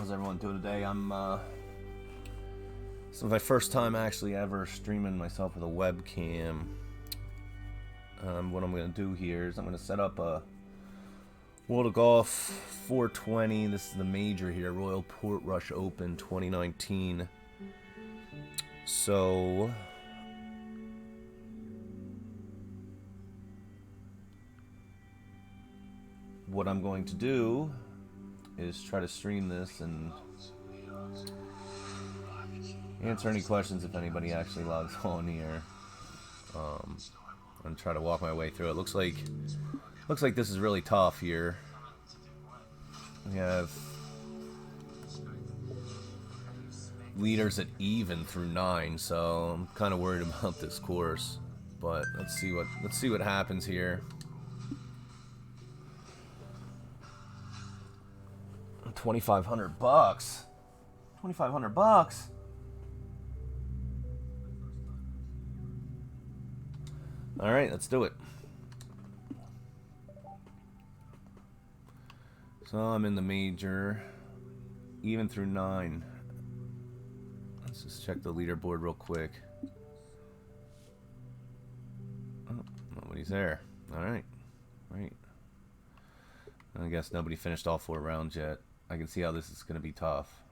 How's everyone doing today? This is my first time actually ever streaming myself with a webcam. What I'm going to do here is I'm going to set up a World of Golf 420. This is the major here, Royal Portrush Open 2019. So what I'm going to do is try to stream this and answer any questions if anybody actually logs on here. And try to walk my way through it. Looks like this is really tough here. We have leaders at even through 9, so I'm kind of worried about this course. But let's see what happens here. 2,500 bucks. 2,500 bucks. All right, let's do it. So I'm in the major, even through 9. Let's just check the leaderboard real quick. Oh, nobody's there. All right, great. I guess nobody finished all 4 rounds yet. I can see how this is going to be tough.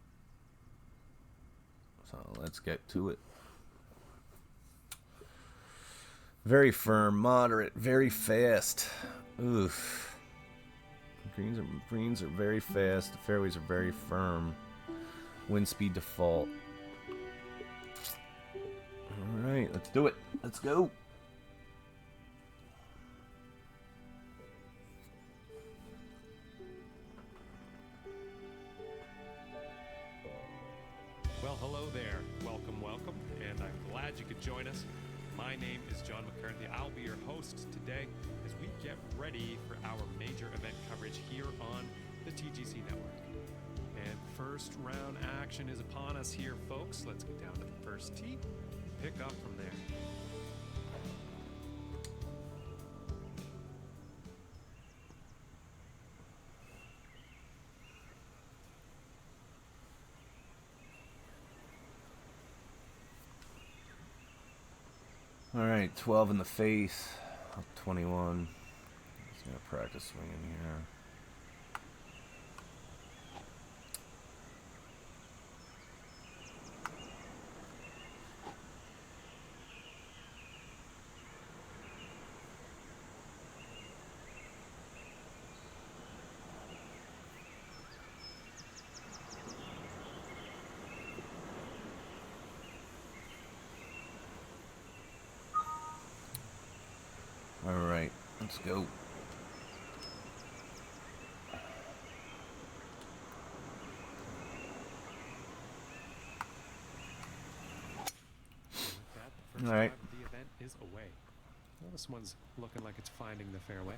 So let's get to it. Very firm, moderate, very fast. Oof. Greens are very fast. The fairways are very firm. Wind speed default. All right, let's do it. Let's go. Well, hello there. Welcome, welcome, and I'm glad you could join us. My name is John McCarthy. I'll be your host today as we get ready for our major event coverage here on the TGC Network. And first round action is upon us here, folks. Let's get down to the first tee and pick up from there. Alright, 12 in the face, up 21. Just gonna practice swinging here. Alright, let's go. All right. The event is away. Well, this one's looking like it's finding the fairway.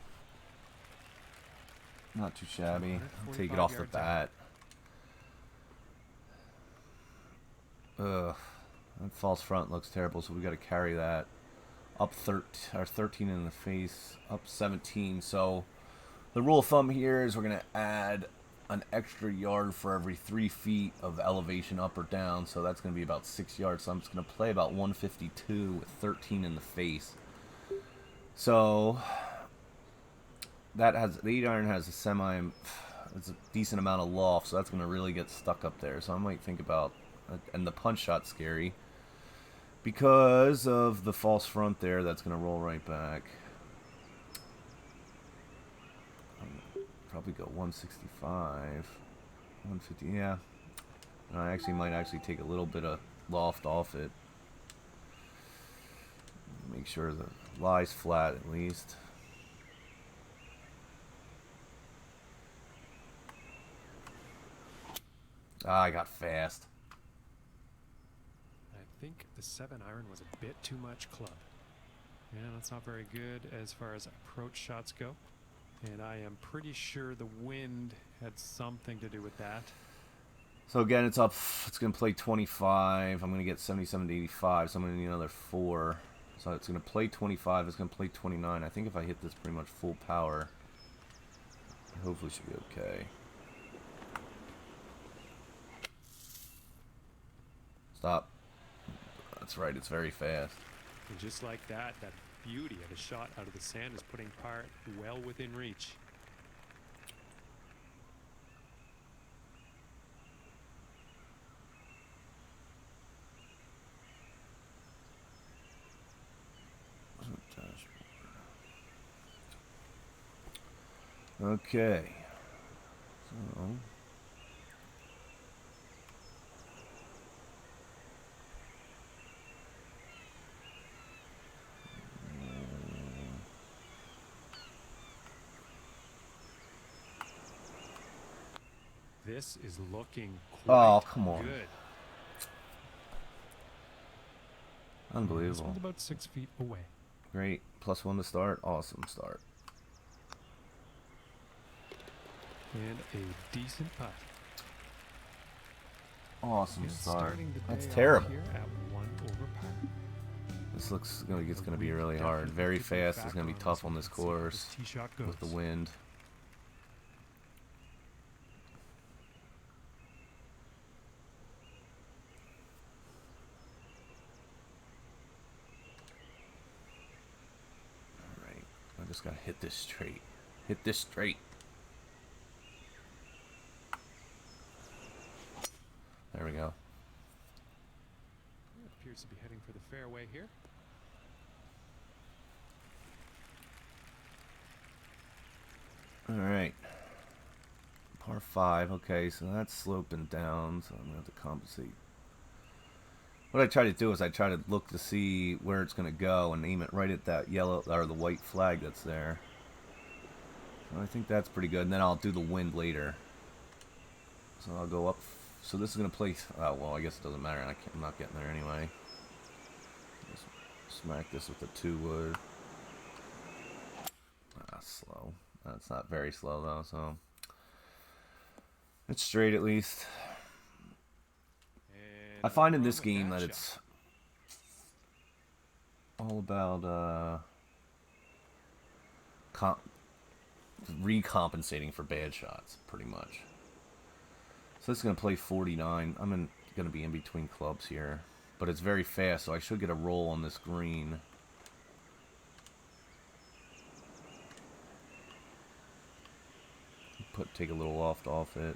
Not too shabby. I'll take it off the bat. Ugh. That false front looks terrible, so we got to carry that. Up 13 in the face, up 17. So the rule of thumb here is we're going to add an extra yard for every 3 feet of elevation up or down. So that's going to be about 6 yards. So I'm just going to play about 152 with 13 in the face. So that has, the 8-iron has it's a decent amount of loft. So that's going to really get stuck up there. So I might think about, and the punch shot's scary. Because of the false front there, that's going to roll right back. Probably go 165, 150, yeah. I actually might take a little bit of loft off it. Make sure the lie's flat at least. I got fast. I think the 7-iron was a bit too much club. Yeah, that's not very good as far as approach shots go. And I am pretty sure the wind had something to do with that. So again, it's up. It's going to play 25. I'm going to get 77 to 85, so I'm going to need another 4. So it's going to play 25. It's going to play 29. I think if I hit this pretty much full power, hopefully should be okay. Stop. That's right, it's very fast. And just like that, that beauty of a shot out of the sand is putting par well within reach. Okay. So. This is looking Oh, quite come on. good. This Unbelievable. one's about 6 feet away. Great. +1 to start. Awesome start. And a decent putt. Awesome And start. starting the That's day off terrible. here at 1 over par. This looks like it's going to be really hard. Very fast. It's going to be tough on this course Tee shot goes. with the wind. All right. I just got to hit this straight. Hit this straight. There we go. Appears to be heading for the fairway here. All right. Par 5. Okay, so that's sloping down, so I'm going to have to compensate. What I try to do is I try to look to see where it's going to go and aim it right at that yellow or the white flag that's there. So I think that's pretty good. And then I'll do the wind later. So I'll go up. So this is going to play. Oh, well, I guess it doesn't matter. I'm not getting there anyway. Just smack this with the 2-wood. Ah, slow. That's not very slow though, so it's straight at least. And I find in on this with game that that shot. it's all about recompensating for bad shots, pretty much. So this is going to play 49. I'm going to be in between clubs here, but it's very fast, so I should get a roll on this green. Take a little loft off it.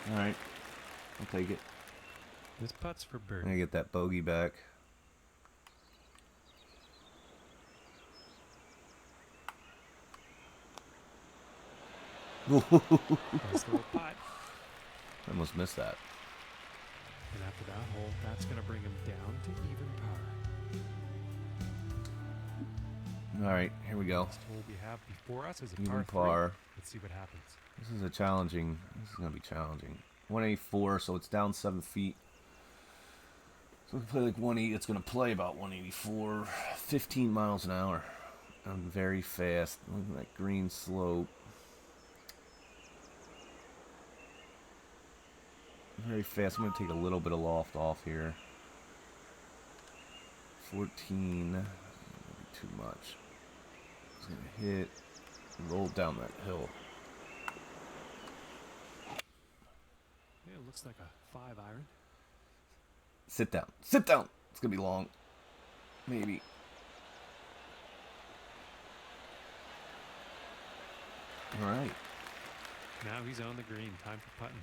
All right, I'll take it. This putt's for I'm birdie. gonna get that bogey back. Nice little putt. I almost missed that. And after that hole, that's going to bring him down to even par. All right, here we go. Next hole we have before us is a Even par 3. par. Let's see what happens. This is gonna be challenging. 184, so it's down 7 feet. So we play like 180. It's gonna play about 184, 15 miles an hour. I'm very fast. Look at that green slope. Very fast. I'm gonna take a little bit of loft off here. 14. Maybe too much. It's gonna hit. Roll down that hill. Yeah, it looks like a 5-iron. Sit down. Sit down. It's gonna be long. Maybe. All right. Now he's on the green. Time for putting.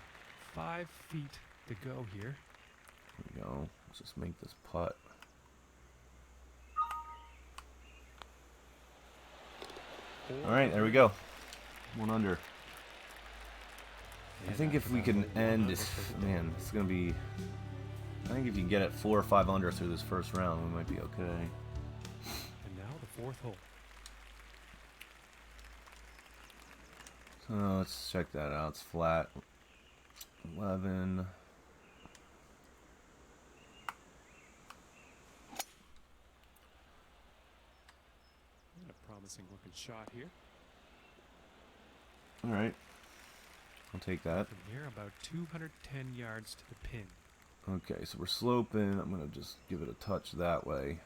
5 feet to go here. Here we go. Let's just make this putt. All right, there we go. 1 under. I think if we can end this, man, it's gonna be. I think if you can get it 4 or 5 under through this first round, we might be okay. And now the 4th hole. So let's check that out. It's flat. 11. And a promising looking shot here. All right. I'll take that. From here, about 210 yards to the pin. Okay, so we're sloping. I'm gonna just give it a touch that way.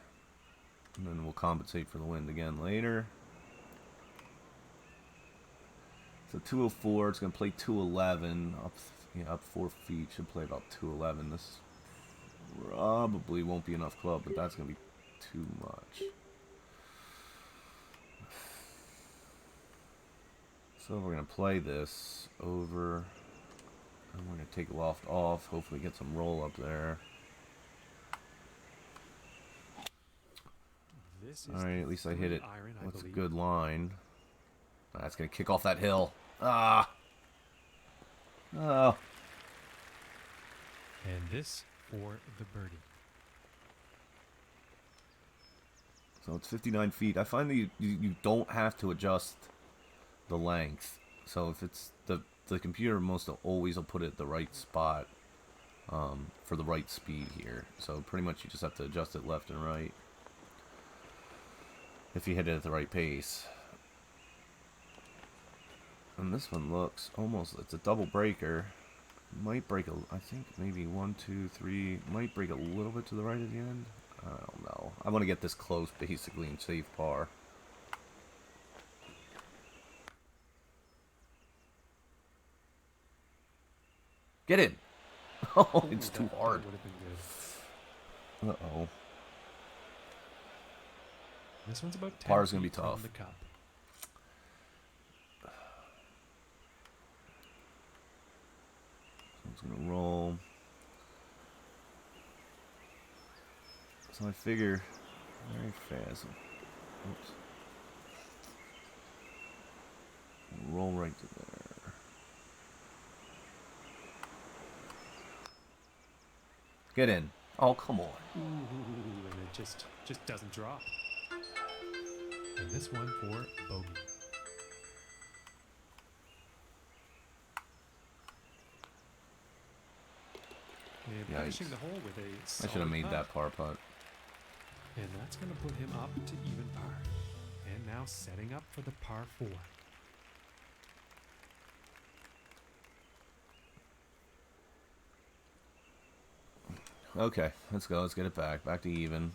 And then we'll compensate for the wind again later. So 204, it's going to play 211. Up 4 feet, should play about 211. This probably won't be enough club, but that's going to be too much. So we're going to play this over. And we're going to take loft off, hopefully get some roll up there. Alright, at least I hit it with a good line. That's going to kick off that hill. Ah! Oh. And this for the birdie. So it's 59 feet. I find that you don't have to adjust the length. So if it's the computer, most always will put it at the right spot for the right speed here. So pretty much you just have to adjust it left and right if you hit it at the right pace. And this one looks almost, it's a double breaker. Might break I think maybe 1, 2, 3, might break a little bit to the right at the end. I don't know. I want to get this close basically and save par. Get in! Oh, it's too hard. Would have been good. Uh-oh. This one's about 10 Par's gonna be feet from tough. the cup. So it's gonna roll. So I figure very fast. Oops. Roll right to there. Get in. Oh, come on. Ooh, and it just doesn't drop. And this one for bogey. And finishing the hole with a I solid should have made putt. that par putt. And that's going to put him up to even par. And now setting up for the par 4. Okay, let's go. Let's get it back. Back to even.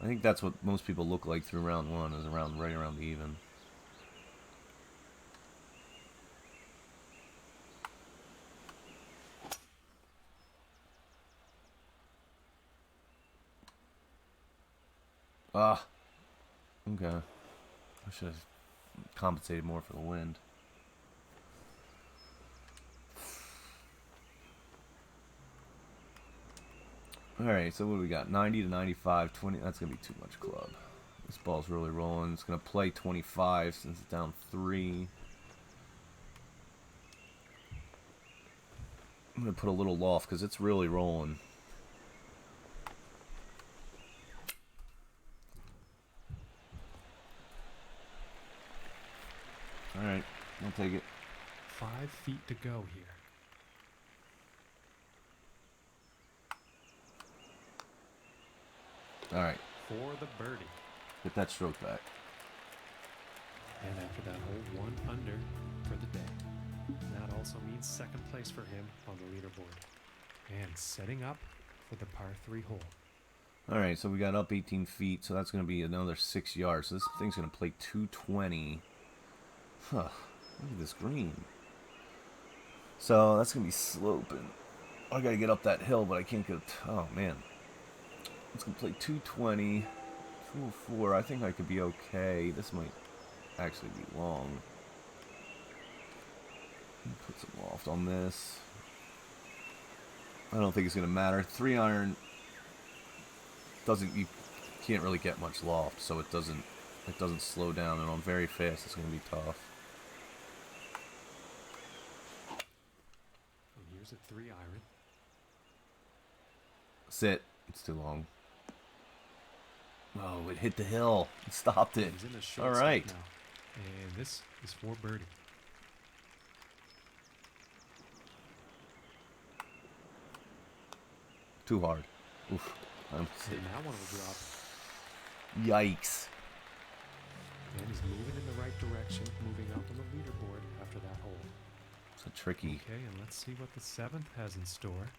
I think that's what most people look like through round 1, is right around even. Ah. Okay. I should have compensated more for the wind. Alright, so what do we got? 90 to 95, 20. That's going to be too much club. This ball's really rolling. It's going to play 25 since it's down 3. I'm going to put a little loft because it's really rolling. Alright, I'll take it. 5 feet to go here. Alright, For the birdie. get that stroke back. And after that hole, 1 under for the day. That also means second place for him on the leaderboard. And setting up for the par 3 hole. Alright, so we got up 18 feet, so that's going to be another 6 yards. So this thing's going to play 220. Huh, look at this green. So that's going to be sloping. I got to get up that hill, but I can't get... Oh, man. It's going to play 220. 204. I think I could be okay. This might actually be long. Put some loft on this. I don't think it's going to matter. 3 iron doesn't... You can't really get much loft, so it doesn't slow down, and on very fast it's going to be tough. And here's a 3 iron. Sit. It's too long. Oh, it hit the hill. It stopped it. He's in the short All stack right. now. And this is for birdie. Too hard. Oof. And that one will drop. Yikes. And he's moving in the right direction, moving up on the leaderboard after that hole. It's a tricky. Okay, and let's see what the 7th has in store.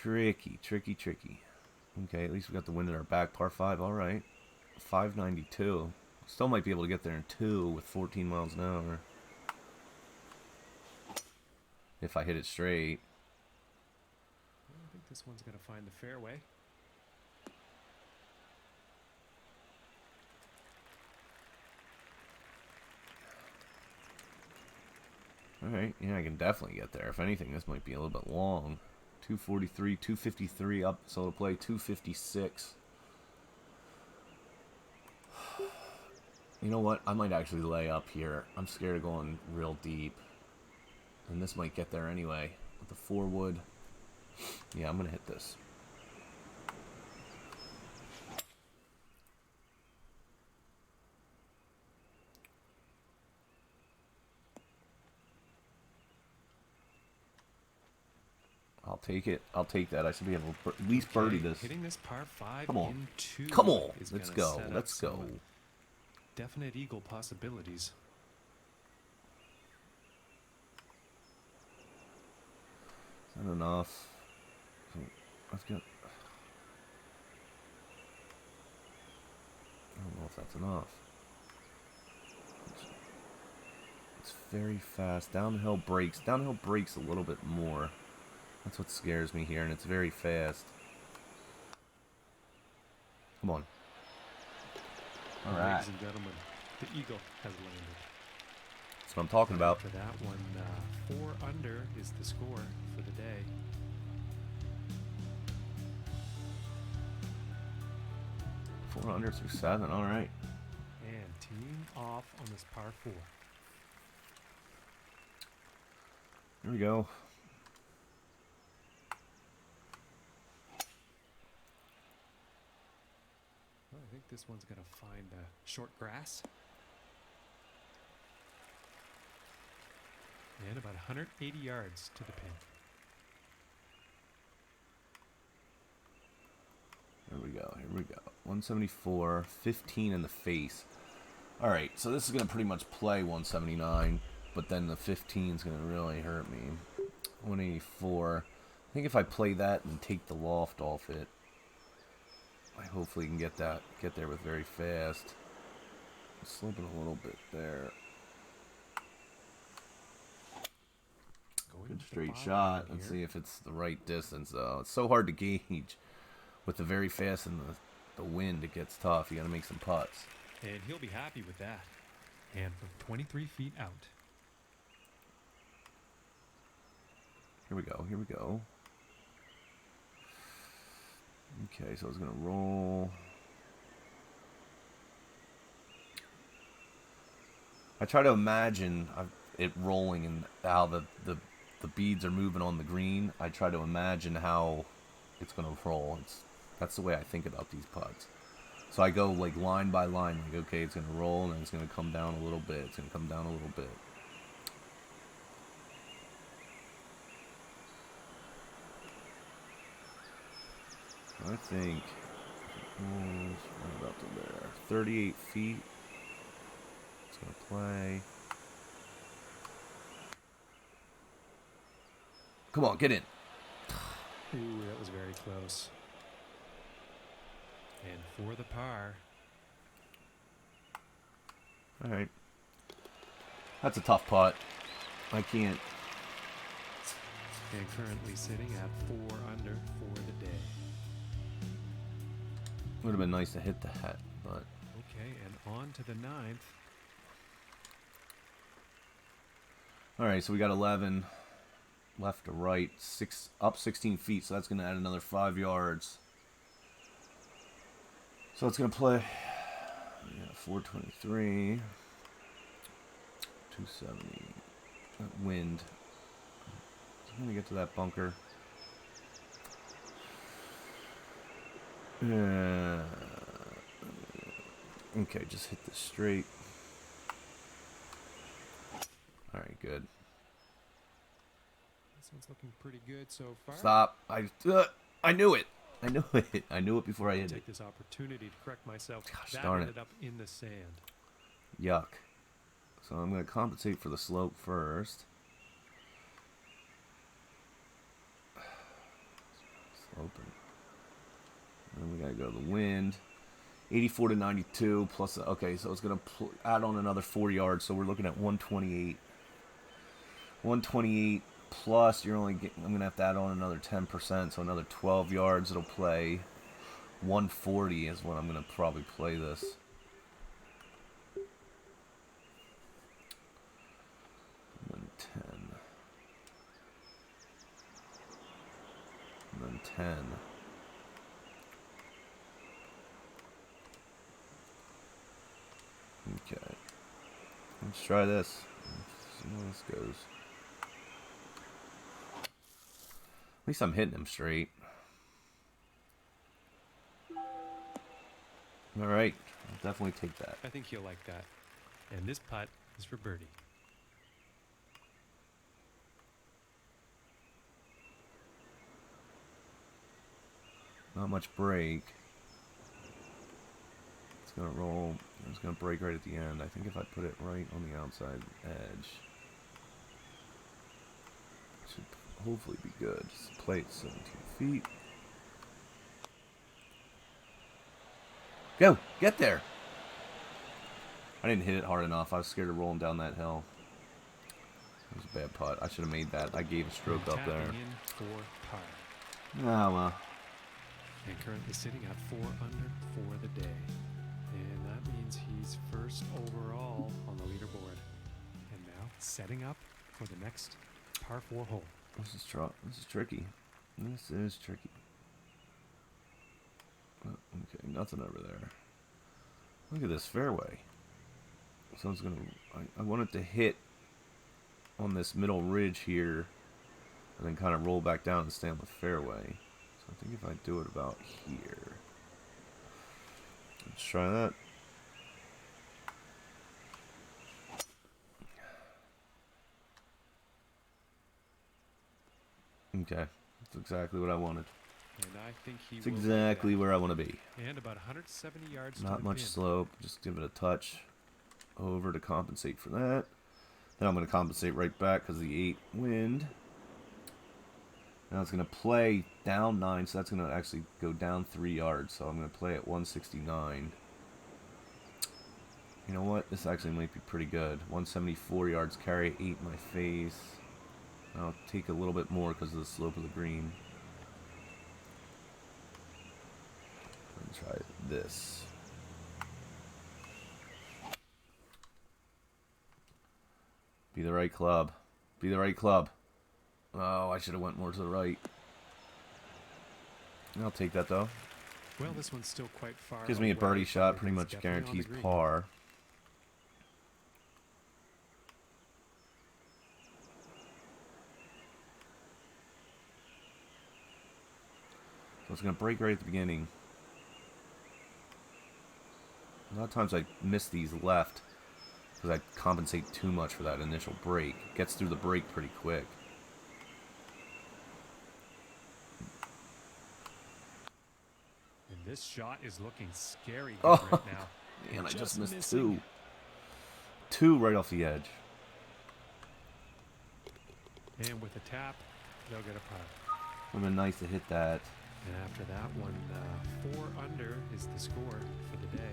Tricky, tricky, tricky. Okay, at least we got the wind at our back. Par 5, all right. 592. Still might be able to get there in 2 with 14 miles an hour. If I hit it straight. I think this one's going to find the fairway. Alright, yeah, I can definitely get there. If anything, this might be a little bit long. 243, 253 up, so to play 256. You know what? I might actually lay up here. I'm scared of going real deep. And this might get there anyway. With the 4 wood. Yeah, I'm going to hit this. I'll take it. I'll take that. I should be able to at least birdie this. Hitting this par 5 Come on. in 2. Come on. Let's go. Let's go. Definite eagle possibilities. Is that enough? I've got... I don't know if that's enough. It's very fast. Downhill brakes. Downhill brakes a little bit more. That's what scares me here, and it's very fast. Come on. All right. Ladies and gentlemen, the eagle has landed. That's what I'm talking about. For that one, 4 under is the score for the day. Four under through 7. All right. And teeing off on this par 4. Here we go. Well, I think this one's going to find short grass. And about 180 yards to the pin. Here we go. Here we go. 174, 15 in the face. All right, so this is going to pretty much play 179, but then the 15 is going to really hurt me. 184. I think if I play that and take the loft off it, I hopefully can get there with very fast. I'm slipping a little bit there. Good straight shot. Let's see if it's the right distance, though. It's so hard to gauge. With the very fast and the wind, it gets tough. You got to make some putts. And he'll be happy with that. And from 23 feet out. Here we go. Here we go. Okay, so I was going to roll. I try to imagine it rolling and how the beads are moving on the green. I try to imagine how it's going to roll. That's the way I think about these putts. So I go like line by line, like, okay, it's going to roll, and then it's going to come down a little bit. It's going to come down a little bit. I think right about to there. 38 feet. It's going to play. Come on, get in. Ooh, that was very close. And for the par. All right. That's a tough putt. I can't. And currently sitting at 4 under for the day. Would have been nice to hit that, but. Okay, and on to the 9th. All right, so we got 11 left to right, up 16 feet, so that's going to add another 5 yards. So it's going to play 423, 270, that wind. I'm going to get to that bunker. Okay, just hit this straight. All right, good. This one's looking pretty good so far. Stop. I knew it. I knew it. I knew it before I hit it. Take this opportunity to correct myself. Gosh, that darn ended it. up in the sand. Yuck. So I'm going to compensate for the slope first. open. And then we gotta go to the wind. 84 to 92 plus. Okay, so it's gonna add on another 4 yards. So we're looking at 128. 128 plus. You're only getting. I'm gonna have to add on another 10%, so another 12 yards. It'll play 140 is what I'm gonna probably play this. And then 10. And then 10. Okay. Let's try this. See how this goes. At least I'm hitting him straight. Alright. I'll definitely take that. I think he'll like that. And this putt is for birdie. Not much break. It's gonna roll. It's gonna break right at the end. I think if I put it right on the outside edge, it should hopefully be good. Just play it 17 feet. Go! Get there! I didn't hit it hard enough. I was scared of rolling down that hill. It was a bad putt. I should have made that. I gave a stroke up there. In for par. Ah, well. And currently sitting at 4 under for the day. And that means he's first overall on the leaderboard. And now setting up for the next par 4 hole. This is tricky. This is tricky. Oh, okay, nothing over there. Look at this fairway. So it's gonna. I want it to hit on this middle ridge here, and then kind of roll back down and stay on the fairway. So I think if I do it about here, let's try that. Okay, that's exactly what I wanted. And I think he It's will exactly where I want to be. And about 170 yards Not to the much pin. slope. Just give it a touch over to compensate for that. Then I'm going to compensate right back because of the 8 wind. Now it's going to play down 9, so that's going to actually go down 3 yards. So I'm going to play at 169. You know what? This actually might be pretty good. 174 yards, carry 8 in my face. I'll take a little bit more because of the slope of the green. Try this. Be the right club. Be the right club. Oh, I should have went more to the right. I'll take that though. Well, this one's still quite far. Gives me a away, birdie but shot. it Pretty is much definitely on the guarantees green. par. So it's going to break right at the beginning. A lot of times I miss these left because I compensate too much for that initial break. Gets through the break pretty quick. And this shot is looking scary good Oh, right now. man, I just missed missing. 2. 2 right off the edge. And with a tap, they'll get a par. Would have been nice to hit that. And after that one, 4 under is the score for the day.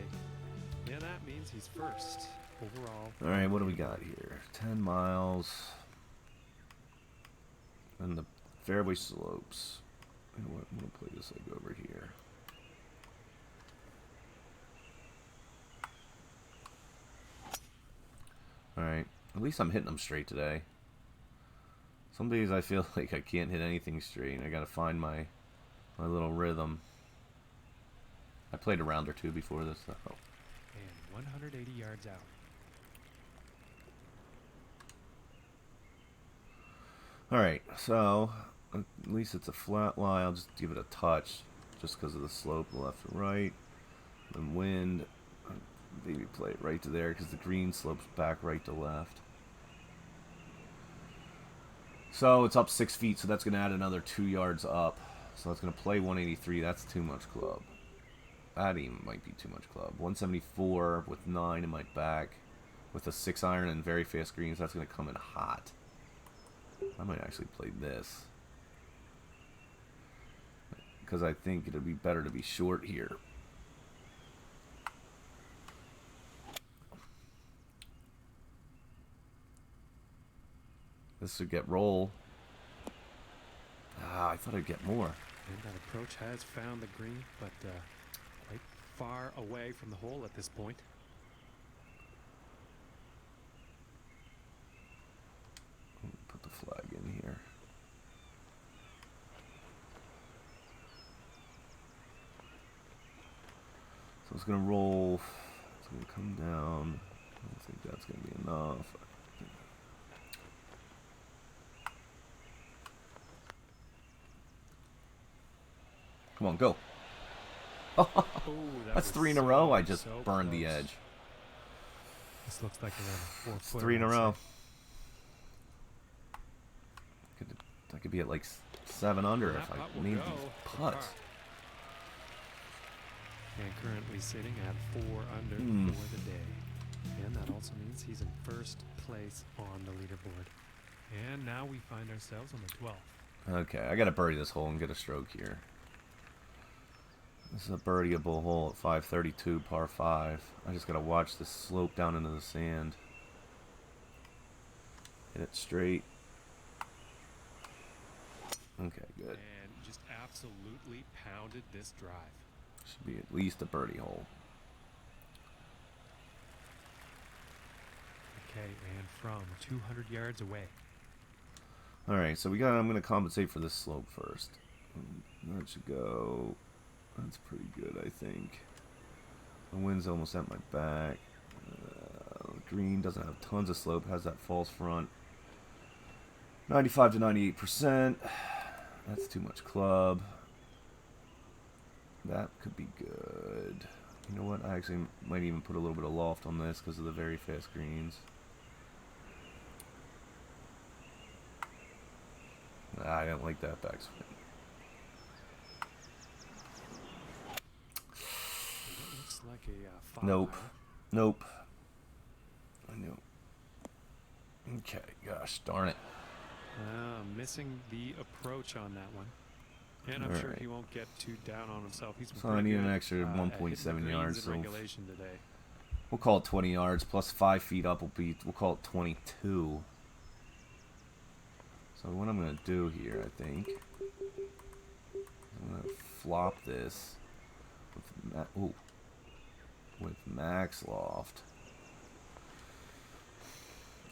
Yeah, that means he's first overall. All right, what do we got here? 10 miles. And the fairway slopes. You know what? I'm going to play this like over here. All right. At least I'm hitting them straight today. Some days I feel like I can't hit anything straight. I got to find my little rhythm. I played a round or two before this, though. And 180 yards out. Alright, so at least it's a flat lie. I'll just give it a touch just because of the slope left and right. Then wind, maybe play it right to there because the green slopes back right to left. So it's up 6 feet, so that's going to add another 2 yards up. So it's going to play 183. That's too much club. That even might be too much club. 174 with 9 in my back. With a 6 iron and very fast greens, that's going to come in hot. I might actually play this. because I think it'll be better to be short here. This would get roll. Ah, I thought I'd get more. And that approach has found the green, but quite far away from the hole at this point. Put the flag in here. So it's going to roll. It's going to come down. I don't think that's going to be enough. Come on, go. Oh, That's 3 in a row. I just burned the edge. This looks like around 4 foot. 3 in a row. I could be at like 7 under if I made these putts. And currently sitting at 4 under for the day. And that also means he's in first place on the leaderboard. And now we find ourselves on the 12th. Okay, I gotta birdie this hole and get a stroke here. This is a birdieable hole at 532, par 5. I just gotta watch this slope down into the sand. Hit it straight. Okay, good. And just absolutely pounded this drive. Should be at least a birdie hole. Okay, and from 200 yards away. Alright, so I'm gonna compensate for this slope first. That should go. That's pretty good, I think. The wind's almost at my back. Green doesn't have tons of slope, has that false front. 95 to 98%. That's too much club. That could be good. You know what? I actually might even put a little bit of loft on this because of the very fast greens. I don't like that backswing. Looks like a 5 Nope. iron. Nope. I knew. Okay, gosh darn it. Missing the approach on that one. And I'm sure he won't get too down on himself. He's been So I pretty need good, an extra hitting 1.7 the yards. greens in So regulation today. we'll call it 20 yards plus 5 feet up will be. We'll call it 22. So what I'm gonna do here, I think, I'm gonna flop this with max loft.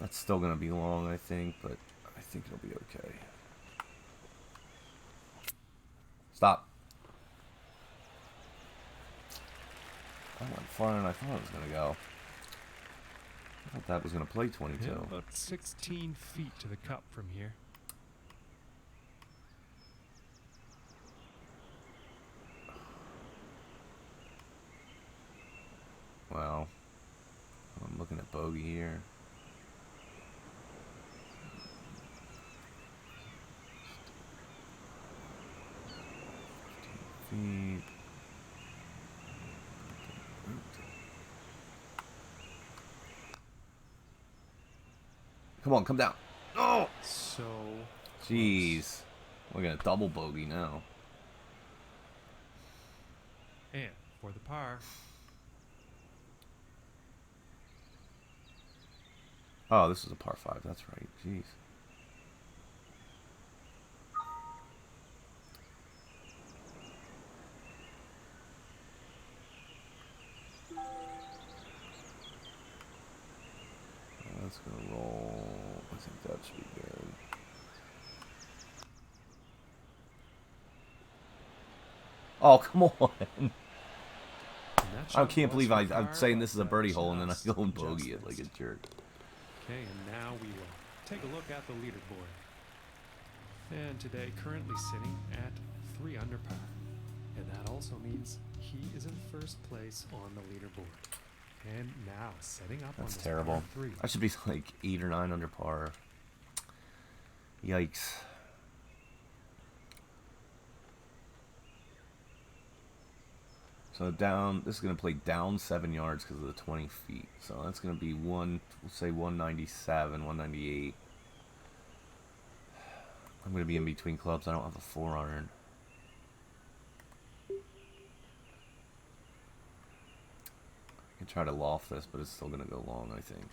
That's still gonna be long, I think, but I think it'll be okay. Stop. I went farther than I thought it was gonna go. I thought that was gonna play 22. Yeah, about 16 feet to the cup from here. Well, I'm looking at bogey here. Feet. Come on, come down. Oh! So Jeez. We're gonna double bogey now. and for the par. Oh, this is a par 5. That's right. Jeez. That's gonna roll. I think that should be good. Oh, come on. I can't believe I'm saying this is a birdie hole and then I go and bogey it like a jerk. Okay, and now we will take a look at the leaderboard. And today, currently sitting at 3 under par. And that also means he is in first place on the leaderboard. And now, setting up on That's this terrible. par 3. I should be like 8 or 9 under par. Yikes. So down, this is going to play down 7 yards because of the 20 feet. So that's going to be we'll say 197, 198. I'm going to be in between clubs. I don't have a 4 iron. can try to loft this, but it's still going to go long, I think.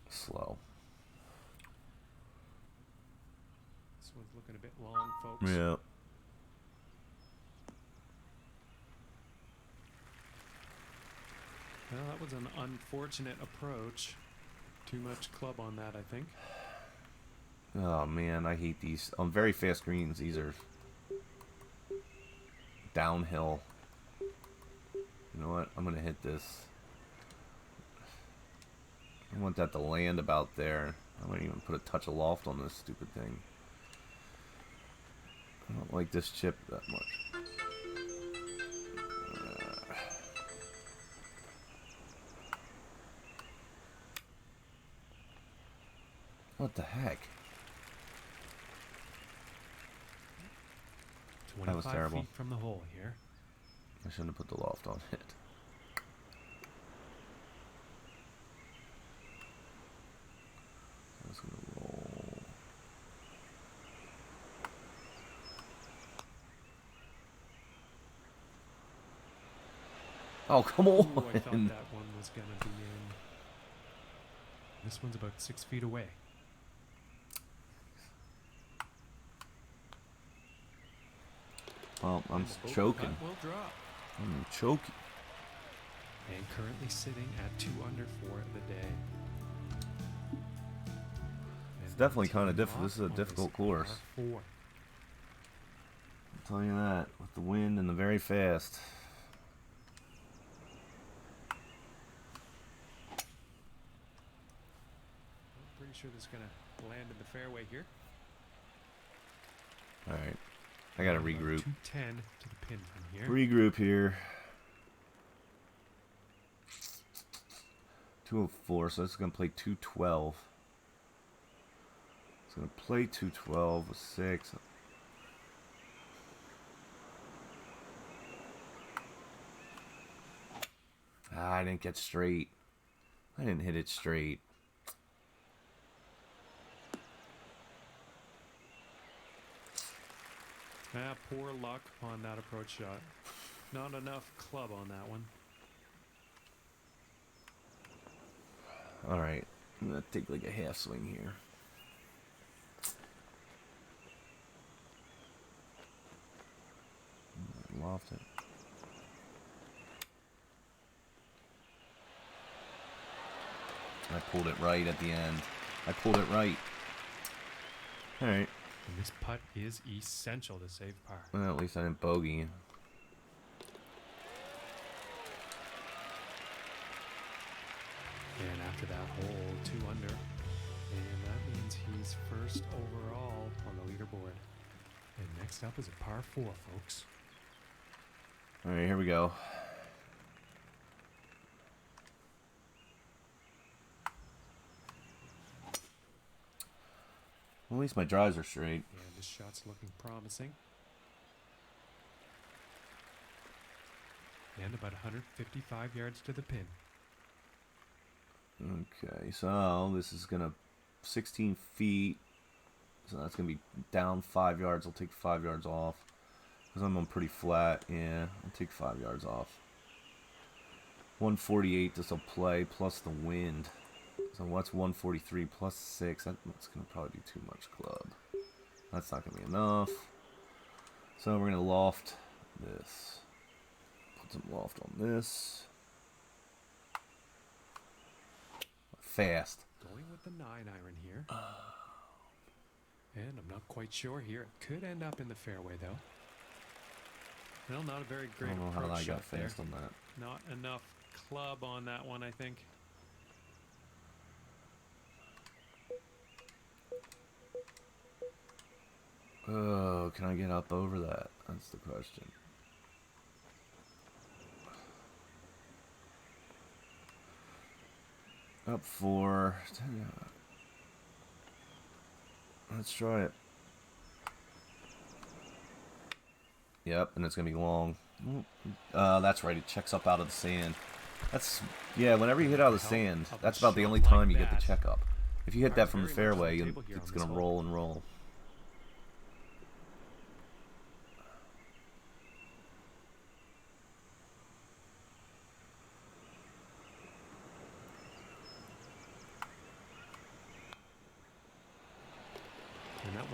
Slow. This one's looking a bit long, folks. Yeah. Well, that was an unfortunate approach. Too much club on that, I think. Oh man, I hate these. On very fast greens, these are downhill. You know what? I'm gonna hit this. I want that to land about there. I might even put a touch of loft on this stupid thing. I don't like this chip that much. What the heck? That was 25 terrible. feet from the hole here. I shouldn't have put the loft on it. I was gonna roll. Oh, come on! Ooh, I thought that one was gonna be in. This one's about 6 feet away. Well, I'm And the choking. putt will drop. I'm choking. And currently sitting at 2 under for the day. It's definitely kind of difficult. This is a difficult course. Par 4. I'll tell you that. With the wind and the very fast. I'm pretty sure this is gonna land in the fairway here. Alright. I gotta About regroup. 210 to the pin from here. Regroup here. 204, so it's gonna play 212. It's gonna play 212 with 6. I didn't get straight. I didn't hit it straight. Poor luck on that approach shot. Not enough club on that one. Alright. I'm gonna take like a half swing here. Loft it. I pulled it right at the end. I pulled it right. Alright. And this putt is essential to save par. Well, at least I didn't bogey. And after that hole, 2 under. And that means he's first overall on the leaderboard. And next up is a par 4, folks. Alright, here we go. Well, at least my drives are straight. And this shot's looking promising. And about 155 yards to the pin. Okay, so this is gonna 16 feet. So that's gonna be down 5 yards. I'll take 5 yards off. Because I'm on pretty flat. Yeah, I'll take 5 yards off. 148 this will play plus the wind. So what's 143 plus 6? That's gonna probably be too much club. That's not gonna be enough. So we're gonna loft this. Put some loft on this. Fast. Going with the 9-iron here. And I'm not quite sure here. It could end up in the fairway, though. Well, not a very I great don't know how I approach got shot there. fast on that. Not enough club on that one, I think. Oh, can I get up over that? That's the question. Up 4. Let's try it. Yep, and it's gonna be long. That's right. It checks up out of the sand. That's yeah. Whenever you hit out of the sand, that's about the only time you get the check up. If you hit that from the fairway, it's gonna roll and roll.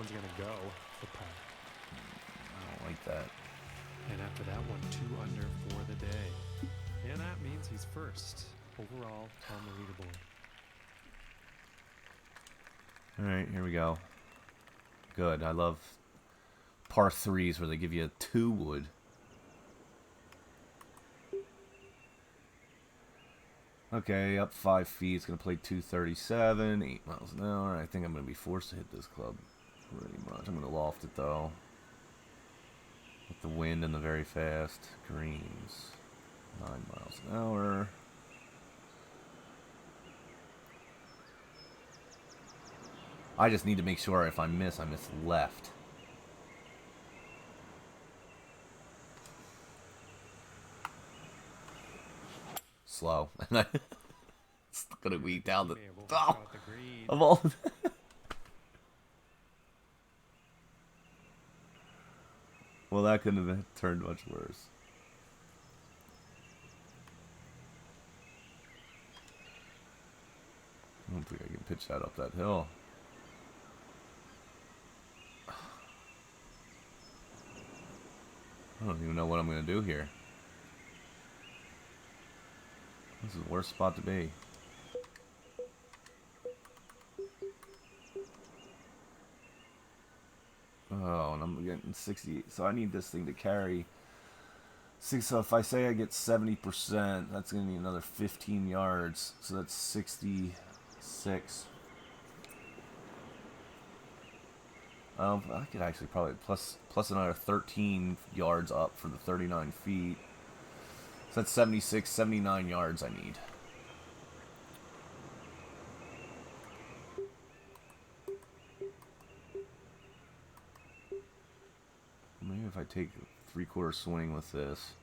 one's going to go for par. I don't like that. And after that one, 2 under for the day. And that means he's first overall on the leaderboard. Alright, here we go. Good. I love par 3s where they give you a 2 wood. Okay, up 5 feet. It's going to play 237, 8 miles an hour. I think I'm going to be forced to hit this club pretty much. I'm going to loft it though. With the wind and the very fast greens. 9 miles an hour. I just need to make sure if I miss left. Slow. And it's gonna be down the top of all. Well, that couldn't have turned much worse. I don't think I can pitch that up that hill. I don't even know what I'm going to do here. This is the worst spot to be. Oh, and I'm getting 60. So I need this thing to carry. So if I say I get 70%, that's going to be another 15 yards. So that's 66. I could actually probably plus another 13 yards up for the 39 feet. So that's 76, 79 yards I need. Maybe if I take a 3/4 swing with this.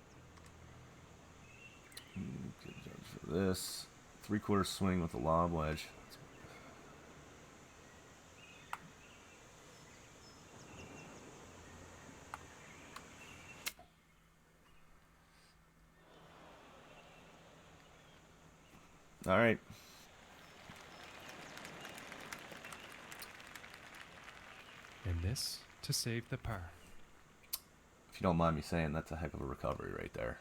Good judge for this. 3/4 swing with the lob wedge. All right. And this to save the par. If you don't mind me saying, that's a heck of a recovery right there.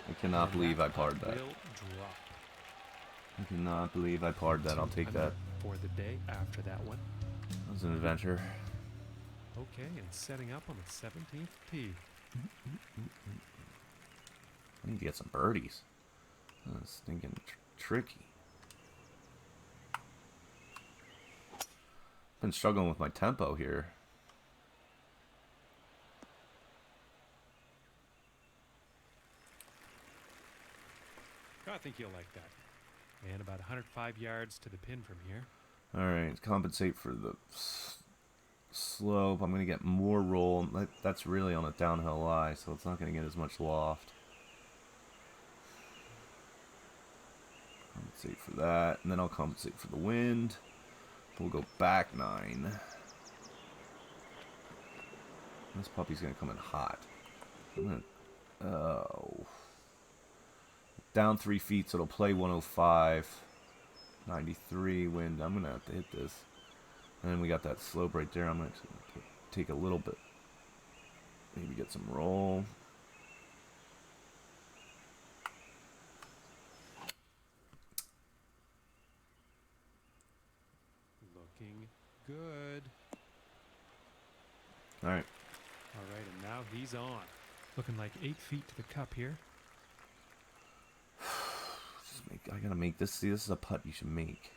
I cannot believe I parred that. I cannot believe I parred that. I'll take that. For the day after that one. That was an adventure. Okay, and setting up on the 17th tee. I need to get some birdies. That's stinking tricky. Been struggling with my tempo here. I think you'll like that. And about 105 yards to the pin from here. Alright, compensate for the slope. I'm going to get more roll. That's really on a downhill lie, so it's not going to get as much loft. Compensate for that, and then I'll compensate for the wind. We'll go back 9. This puppy's going to come in hot. Oh. Down 3 feet, so it'll play 105. 93 wind. I'm going to have to hit this. And then we got that slope right there. I'm actually going to take a little bit. Maybe get some roll. Looking good. All right. All right, and now he's on. Looking like 8 feet to the cup here. I gotta make this. See, this is a putt you should make.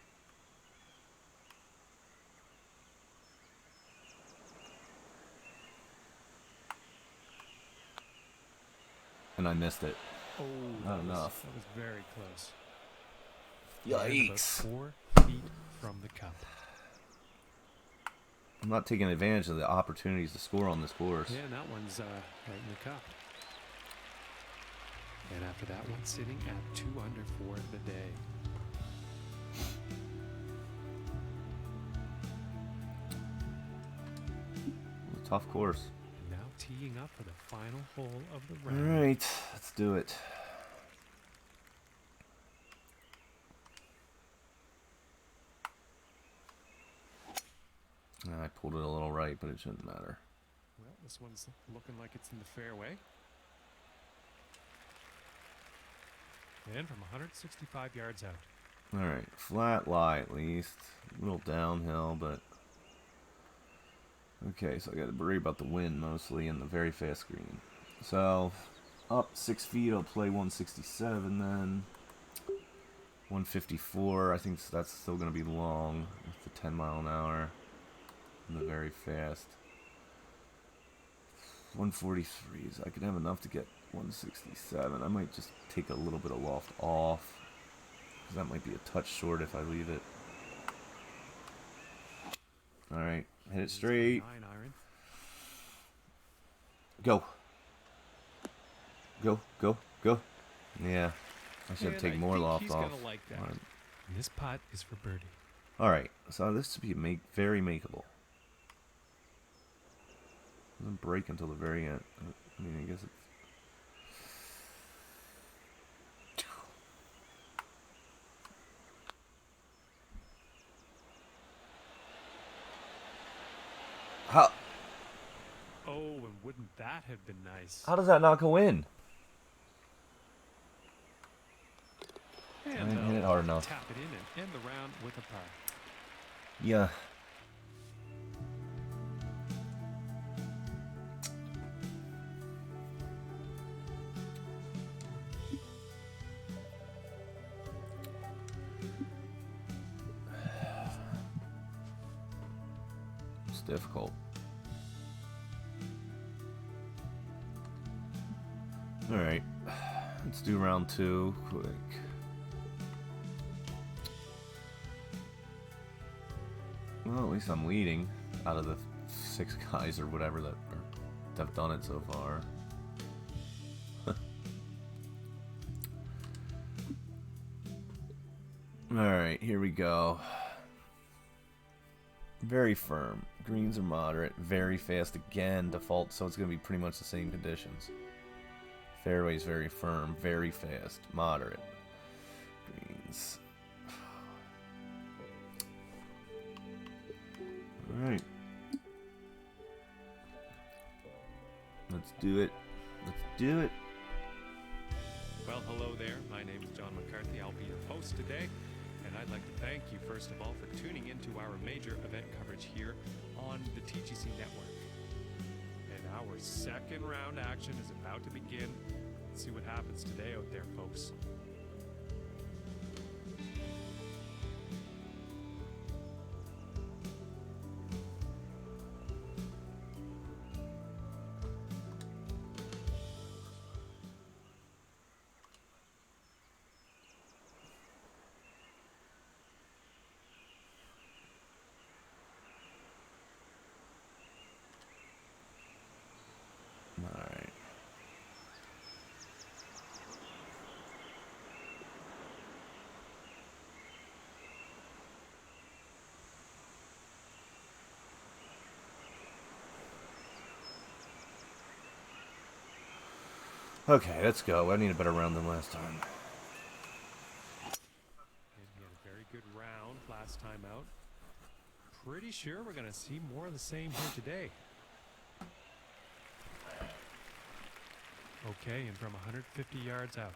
And I missed it. Oh, not enough. That was very close. Yikes. And about 4 feet from the cup. I'm not taking advantage of the opportunities to score on this course. Yeah, and that one's right in the cup. And after that one, sitting at 2 under for the day. A tough course. And now teeing up for the final hole of the All round. right, let's do it. pulled it a little right, but it shouldn't matter. Well, this one's looking like it's in the fairway. And from 165 yards out. Alright, flat lie at least. A little downhill, but... Okay, so I gotta worry about the wind mostly and the very fast green. So, up 6 feet, I'll play 167 then. 154, I think that's still gonna be long with the 10 mile an hour. And the very fast. 143s, I could have enough to get 167. I might just take a little bit of loft off. Because that might be a touch short if I leave it. Alright, hit it straight. 9 iron. Go. Go, go, go. Yeah, I should And take I more think loft he's off. gonna like that. Alright. And this putt is for birdie. Alright, so this should be very makeable. Doesn't break until the very end. I mean, I guess it's... How Oh, and wouldn't that have been nice? does that not go in? And I didn't hit it hard enough. tap it in and end the round with a par. Yeah. It's difficult. Alright. Let's do round 2 quick. Well, at least I'm leading out of the 6 guys or whatever that have done it so far. Alright, here we go. Very firm. Greens are moderate. Very fast again. Default, so it's going to be pretty much the same conditions. Fairway's very firm. Very fast. Moderate. Greens. Alright. Let's do it. Let's do it. Well, hello there. My name is John McCarthy. I'll be your host today. And I'd like to thank you, first of all, for tuning into our major event coverage here on the TGC Network. And our second round action is about to begin. Let's see what happens today out there, folks. Alright. Okay, let's go. I need a better round than last time. And we had a very good round last time out. Pretty sure we're going to see more of the same here today. Okay, and from 150 yards out.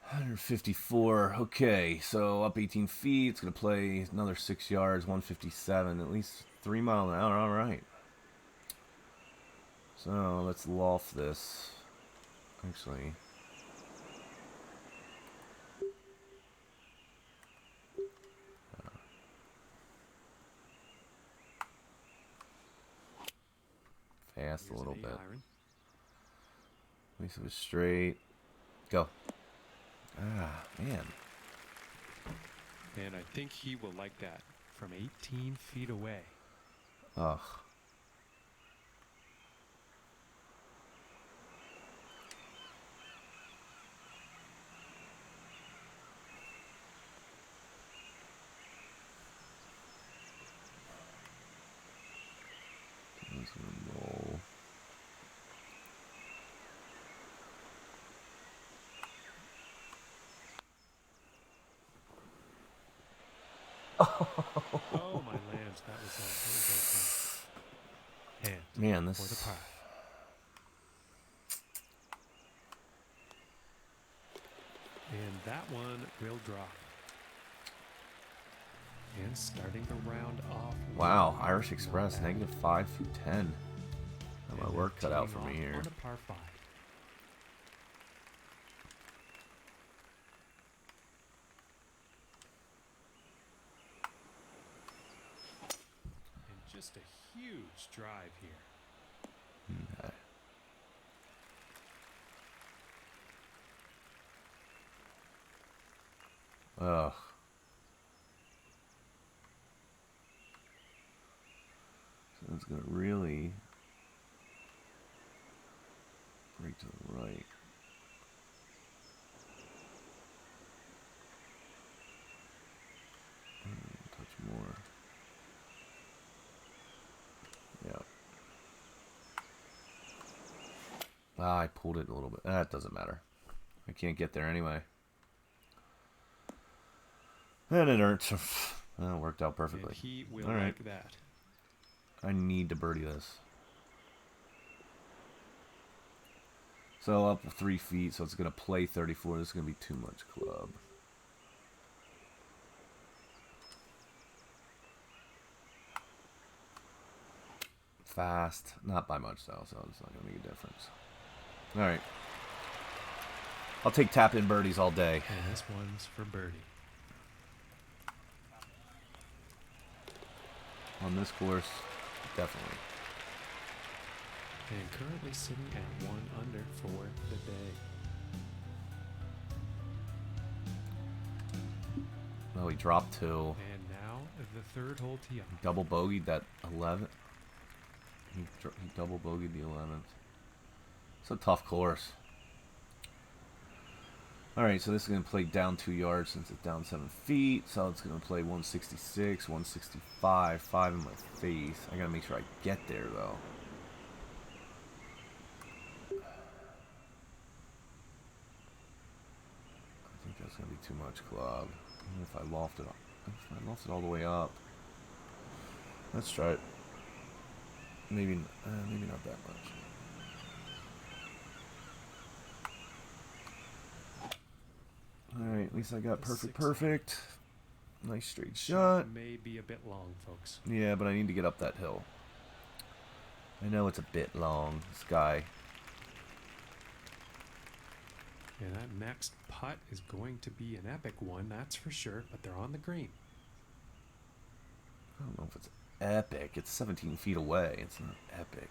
154. Okay, so up 18 feet. It's going to play another 6 yards, 157. At least 3 mile an hour. Alright. So let's loft this. Actually. Fast a little bit. At least it was straight. Go. Ah, man. And I think he will like that from 18 feet away. Ugh. He's gonna roll. Oh, my land. challenge. That was very fun. And Man, this for the par. And that one will drop. And starting the round off. Wow, Irish Express, -5 through 10. Got my work cut out for me here. On a par 5. And just a huge drive here. Okay. Ugh. So it's gonna really break to the right. Touch more. Yeah. Ah, I pulled it a little bit. That doesn't matter. I can't get there anyway. And it earned. Well, it worked out perfectly. And he will All right. like that. I need to birdie this. So up 3 feet, so it's going to play 34. This is going to be too much club. Fast. Not by much, though, so it's not going to make a difference. All right. I'll take tap-in birdies all day. And this one's for birdie. On this course, definitely. And currently sitting at 1 under for the day. Oh, he dropped 2. And now the third hole tee off. Double bogeyed that 11. He double bogeyed the 11th. It's a tough course. Alright, so this is going to play down 2 yards since it's down 7 feet. So it's going to play 166, 165, 5 in my face. I got to make sure I get there, though. I think that's going to be too much club. Even if I loft it all the way up. Let's try it. Maybe not that much. Alright, at least I got perfect. Nice straight shot. May be a bit long, folks. Yeah, but I need to get up that hill. I know it's a bit long, this guy. And that next putt is going to be an epic one, that's for sure, but they're on the green. I don't know if it's epic. It's 17 feet away. It's not epic.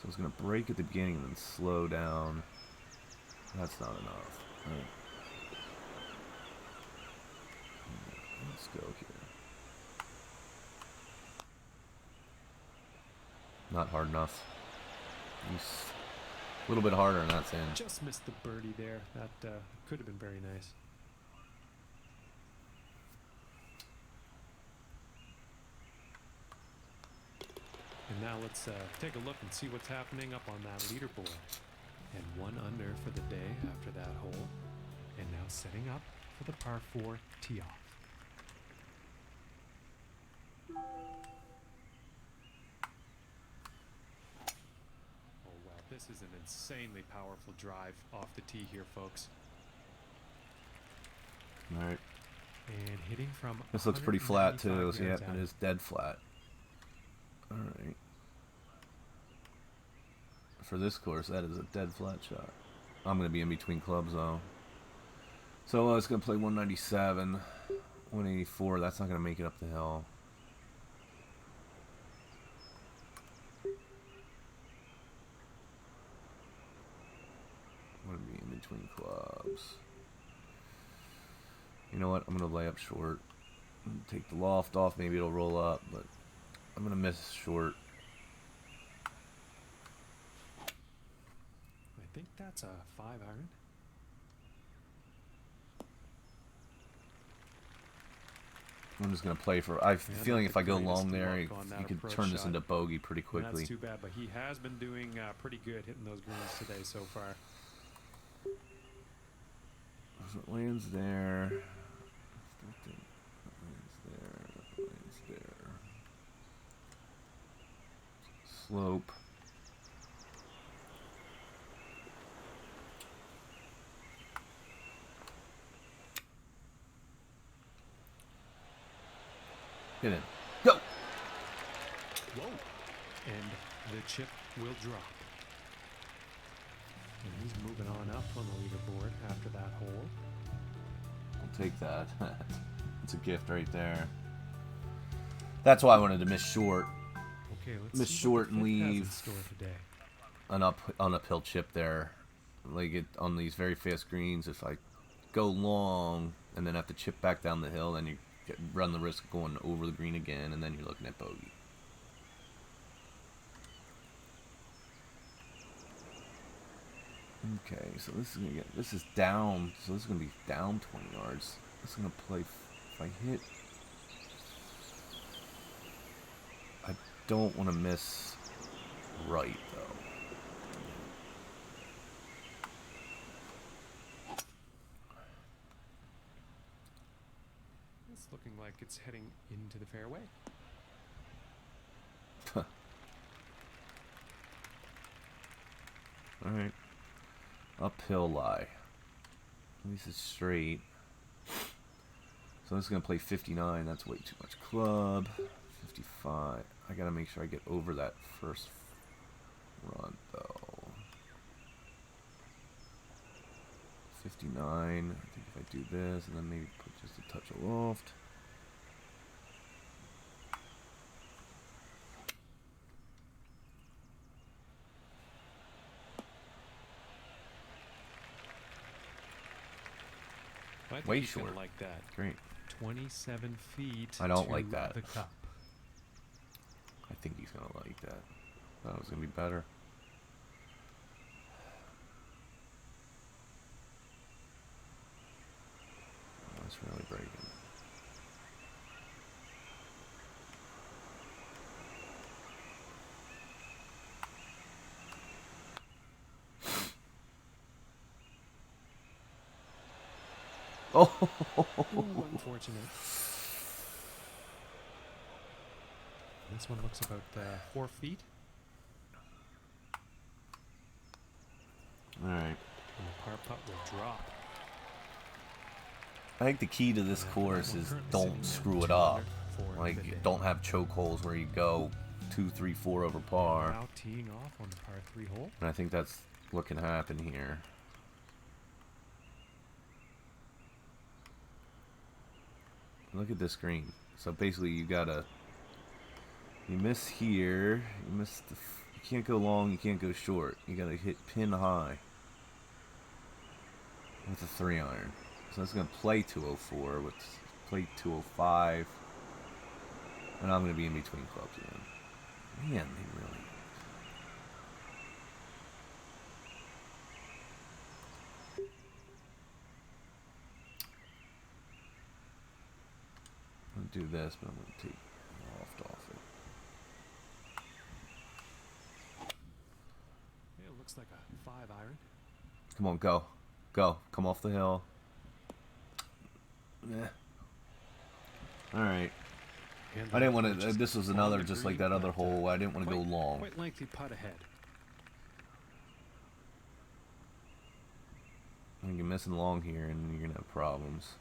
So it's going to break at the beginning and then slow down. That's not enough. Right. Let's go here. Not hard enough. A little bit harder and that's in. Just missed the birdie there. That could have been very nice. And now let's take a look and see what's happening up on that leaderboard. And 1 under for the day after that hole. And now setting up for the par 4 tee off. Oh wow, this is an insanely powerful drive off the tee here, folks. Alright. And hitting from This looks pretty flat too, so yeah, yards it out. is dead flat. Alright. For this course, that is a dead flat shot. I'm going to be in between clubs though. So it's going to play 197, 184. That's not going to make it up the hill. I'm going to be in between clubs. You know what? I'm going to lay up short. Take the loft off. Maybe it'll roll up, but I'm going to miss short. I think that's a 5-iron. I'm just going to play for... I have a Yeah, feeling not if the I go greatest long there, luck on that you could approach turn this shot. into bogey pretty quickly. That's too bad, but he has been doing pretty good hitting those greens today so far. So it lands there. Lands there. Lands there. Slope. Get in. Go! Whoa. And the chip will drop. And he's moving on up on the leaderboard after that hole. I'll take that. It's a gift right there. That's why I wanted to miss short. Okay, let's Miss see short what and the fifth has in leave store today. an uphill chip there. Like it on these very fast greens, if I go long and then have to chip back down the hill, then you run the risk of going over the green again, and then you're looking at bogey. Okay, so this is down, so this is gonna be down 20 yards. This is gonna play. If I hit, I don't want to miss right though. It's looking like it's heading into the fairway. All right. Uphill lie. At least it's straight. So this is going to play 59. That's way too much club. 55. I got to make sure I get over that first run, though. 59. I think if I do this and then maybe put just a touch of loft. I think Way he's gonna short. like that. Great. 27 feet. I don't to like that. The cup. I think he's going to like that. Thought it was going to be better. Oh, that's really breaking. Oh! Ooh, unfortunate. This one looks about 4 feet. All right. And the par putt will drop. I think the key to this And course that one is currently don't sitting at screw it 2 up. under for Like, the day. don't have choke holes where you go 2, 3, 4 over par. Now teeing off on the par 3 hole. And I think that's what can happen here. Look at this green. So basically, you miss here. You can't go long. You can't go short. You gotta hit pin high with a 3-iron. So that's gonna play 204 with play 205, and I'm gonna be in between clubs again. Man, they really. I'm gonna do this, but I'm gonna take loft off it. Yeah, it looks like a 5-iron. Come on, go. Go. Come off the hill. Yeah. Alright. And I didn't want just to. This was on another, the just like green, that other but, hole. I didn't want to go long. Quite lengthy putt ahead. I think you're missing long here, and you're going to have problems.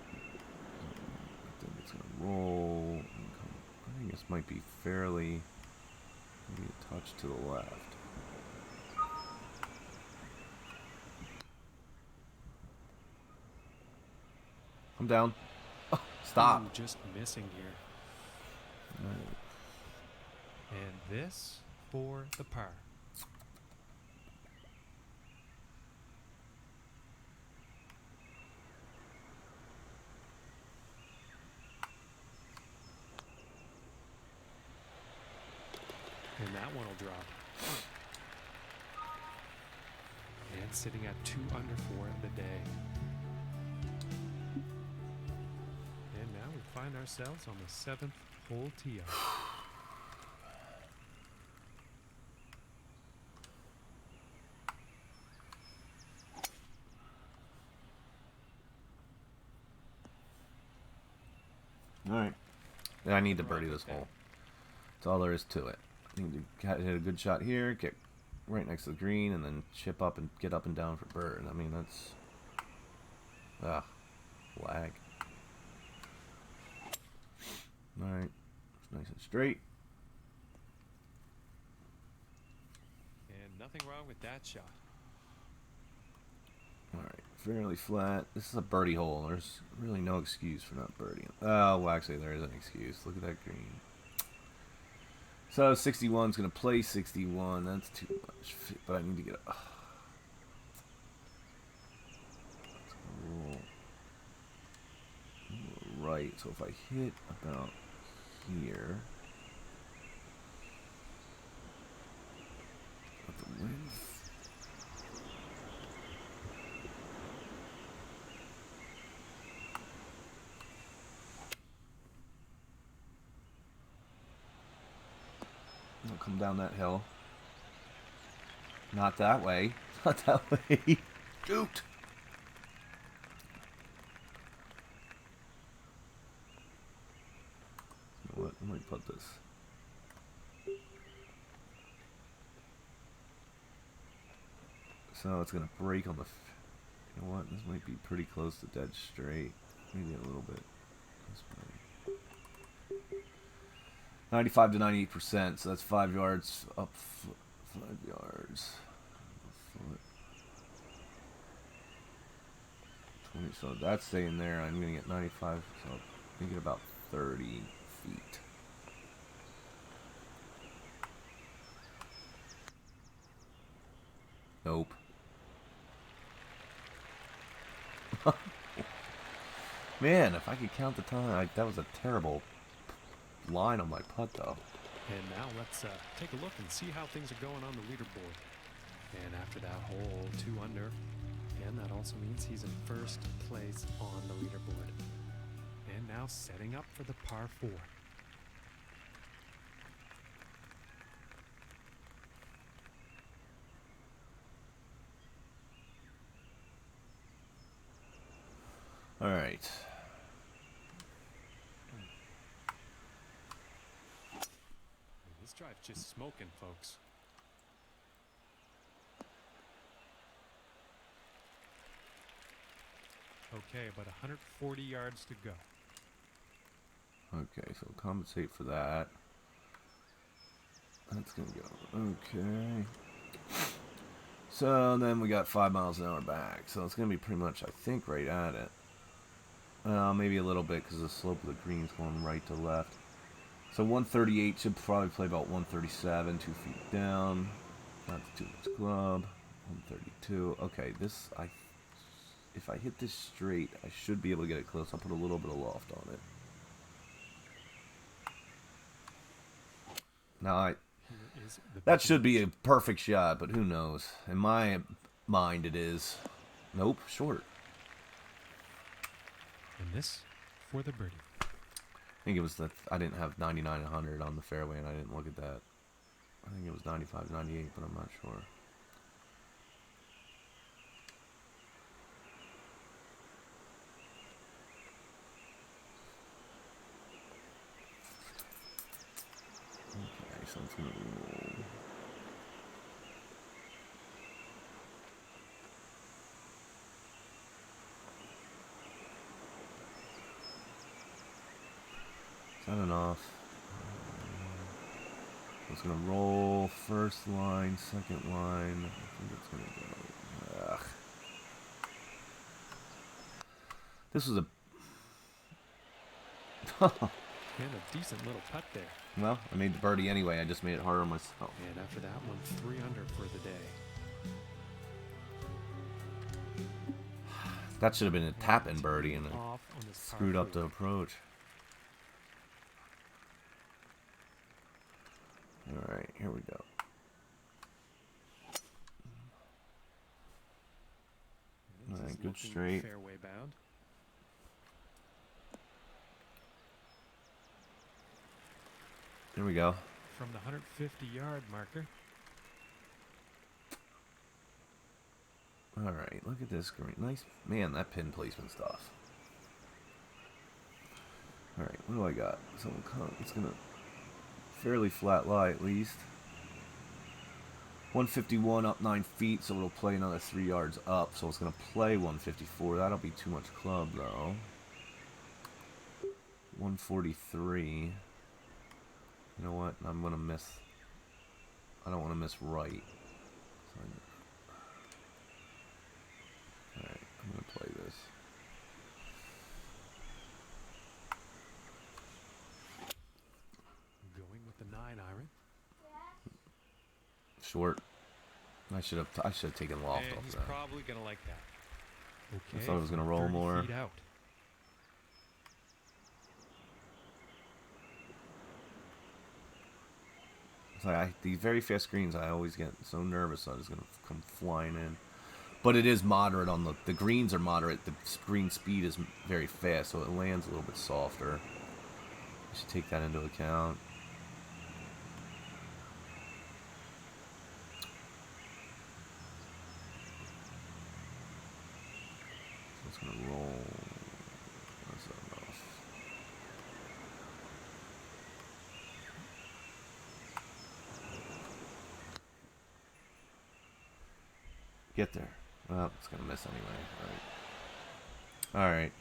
I think it's going to roll. I think this might be fairly. Maybe a touch to the left. I'm down. Oh, stop. Ooh, just missing here. Alright. And this for the par. And that one will drop. And sitting at 2 under for the day. And now we find ourselves on the 7th hole tee off. Alright. I need to Right, birdie this okay. hole. That's all there is to it. I need to hit a good shot here, get right next to the green, and then chip up and get up and down for bird. I mean, that's... Ah, lag. Alright. Nice and straight. And nothing wrong with that shot. Alright, fairly flat. This is a birdie hole. There's really no excuse for not birdieing. Oh, well, actually, there is an excuse. Look at that green. So, 61's going to play 61. That's too much. But I need to get a... Right, so if I hit about here... At the wind... I'll come down that hill. Not that way. Not that way. Shoot! You know what? Let me put this. So it's going to break on the... You know what? This might be pretty close to dead straight. Maybe a little bit. This way. 95 to 98%, so that's 5 yards up, 5 yards. Foot. 20, so that's staying there. I'm going to get 95, so I'm thinking about 30 feet. Nope. Man, if I could count the time, that was a terrible line on my putt, though. And now let's take a look and see how things are going on the leaderboard. And after that hole, 2 under. And that also means he's in first place on the leaderboard. And now setting up for the par 4. All right. This drive's just smoking, folks. Okay, about 140 yards to go. Okay, so compensate for that. That's gonna go. Okay. So then we got 5 miles an hour back. So it's gonna be pretty much, I think, right at it. Maybe a little bit because the slope of the green's going right to left. So 138 should probably play about 137, 2 feet down. Not too much club. 132. Okay, this if I hit this straight, I should be able to get it close. I'll put a little bit of loft on it. Now that should be a perfect shot, but who knows? In my mind, it is. Nope, short. And this for the birdie. I think it was that I didn't have 99 and 100 on the fairway, and I didn't look at that. I think it was 95, 98, but I'm not sure. Okay, so it's gonna roll. Is that enough? It's gonna roll first line, second line. I think it's gonna go. Ugh. This was a. And a decent little putt there. Well, I made the birdie anyway. I just made it harder on myself. And after that one, 3 under for the day. That should have been a tap-in birdie, and I Off on this par screwed up 4. the approach. All right, here we go. This All right, is good looking straight. Fairway bound. Here we go. From the 150-yard marker. All right, look at this green. Nice, man. That pin placement stuff. Alright, what do I got? So it's going to fairly flat lie at least. 151 up 9 feet, so it'll play another 3 yards up. So it's going to play 154. That'll be too much club, though. 143. You know what? I'm going to miss. I don't want to miss right. Alright, I'm going to play this. Going with the 9 iron. Short. I should have taken loft And off he's that. probably going to like that. Okay. I thought it was going to roll 30 more. feet out. It's like these very fast greens, I always get so nervous I was going to come flying in. But it is moderate on the greens are moderate. The green speed is very fast, so it lands a little bit softer. I should take that into account. So it's going to roll. That's enough. Get there. Well, it's going to miss anyway. All right.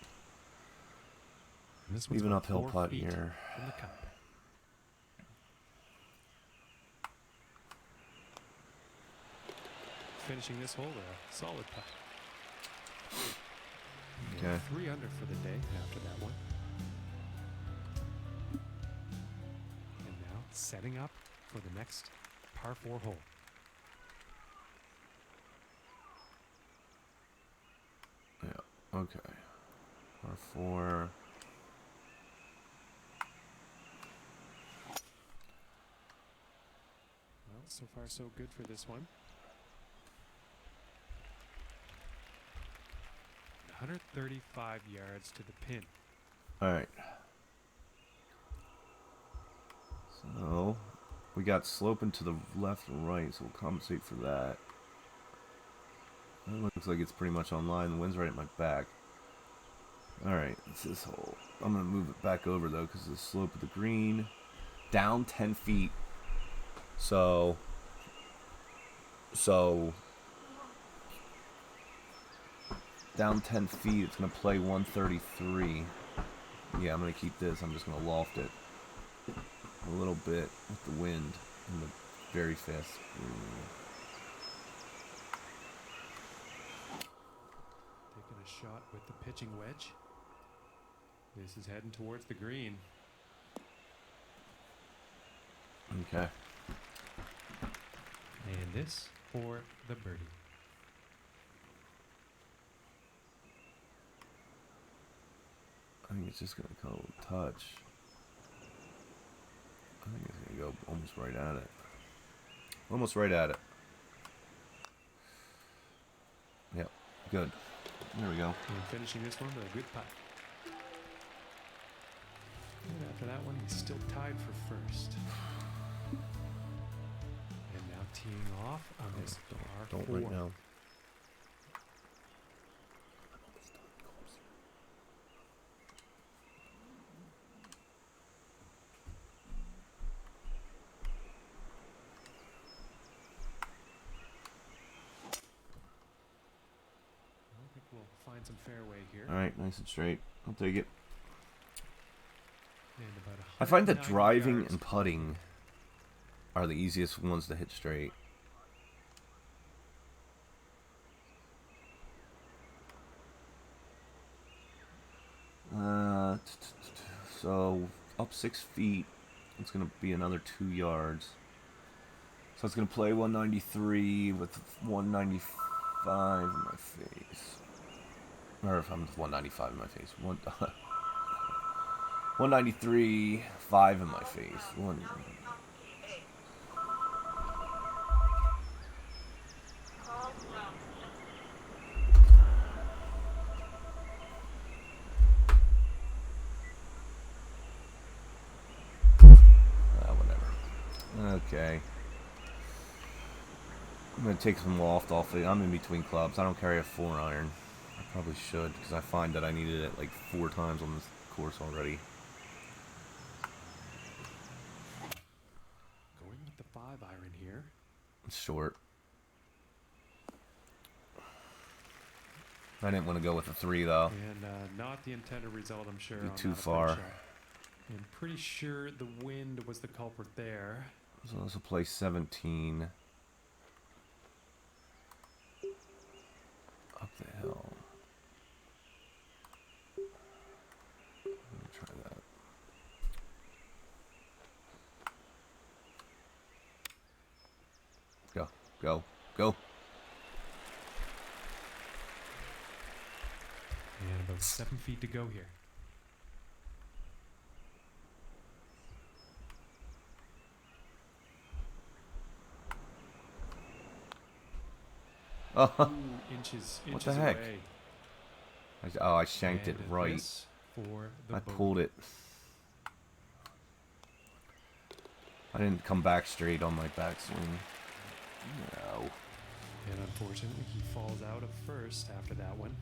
And this one's Even about uphill 4 putt feet here. from the cup. Finishing this hole, a solid putt. Okay. 3 under for the day after that one. And now setting up for the next par 4 hole. Yeah. Okay. Par 4. Well, so far so good for this one. 135 yards to the pin. All right. So we got sloping to the left and right, so we'll compensate for that. That looks like it's pretty much on line. The wind's right at my back. All right, it's this hole. I'm gonna move it back over though, because the slope of the green down 10 feet. So down 10 feet. It's gonna play 133. Yeah, I'm gonna keep this. I'm just gonna loft it a little bit with the wind and the very fast breeze. Taking a shot with the pitching wedge. This is heading towards the green. Okay. And this for the birdie. I think it's just gonna go touch. I think it's gonna go almost right at it. Almost right at it. Yep. Good. There we go. And finishing this one with a good putt. And after that one, he's still tied for first. And now teeing off on this par Don't 4. right now. I think we'll find some fairway here. All right, nice and straight. I'll take it. And about I find that 190 driving yards. and putting are the easiest ones to hit straight. So up 6 feet, it's gonna be another 2 yards. So it's gonna play 193 with 195 in my face. Or if I'm with 195 in my face, 193, 5 in my face. Whatever. Okay. I'm gonna take some loft off it. I'm in between clubs. I don't carry a 4 iron. I probably should, because I find that I needed it like 4 times on this course already. iron here. It's short. I didn't want to go with a 3 though. And not the intended result, I'm sure. Be on too that far. approach shot. I'm pretty sure the wind was the culprit there. So this will play 17. Up the hill. Let me try that. Go, go, go. And about 7 feet to go here. Oh, Ooh, inches What the heck? away. I shanked it And right. this for the I bogey. pulled it. I didn't come back straight on my backswing. No. And unfortunately, he falls out of first after that one.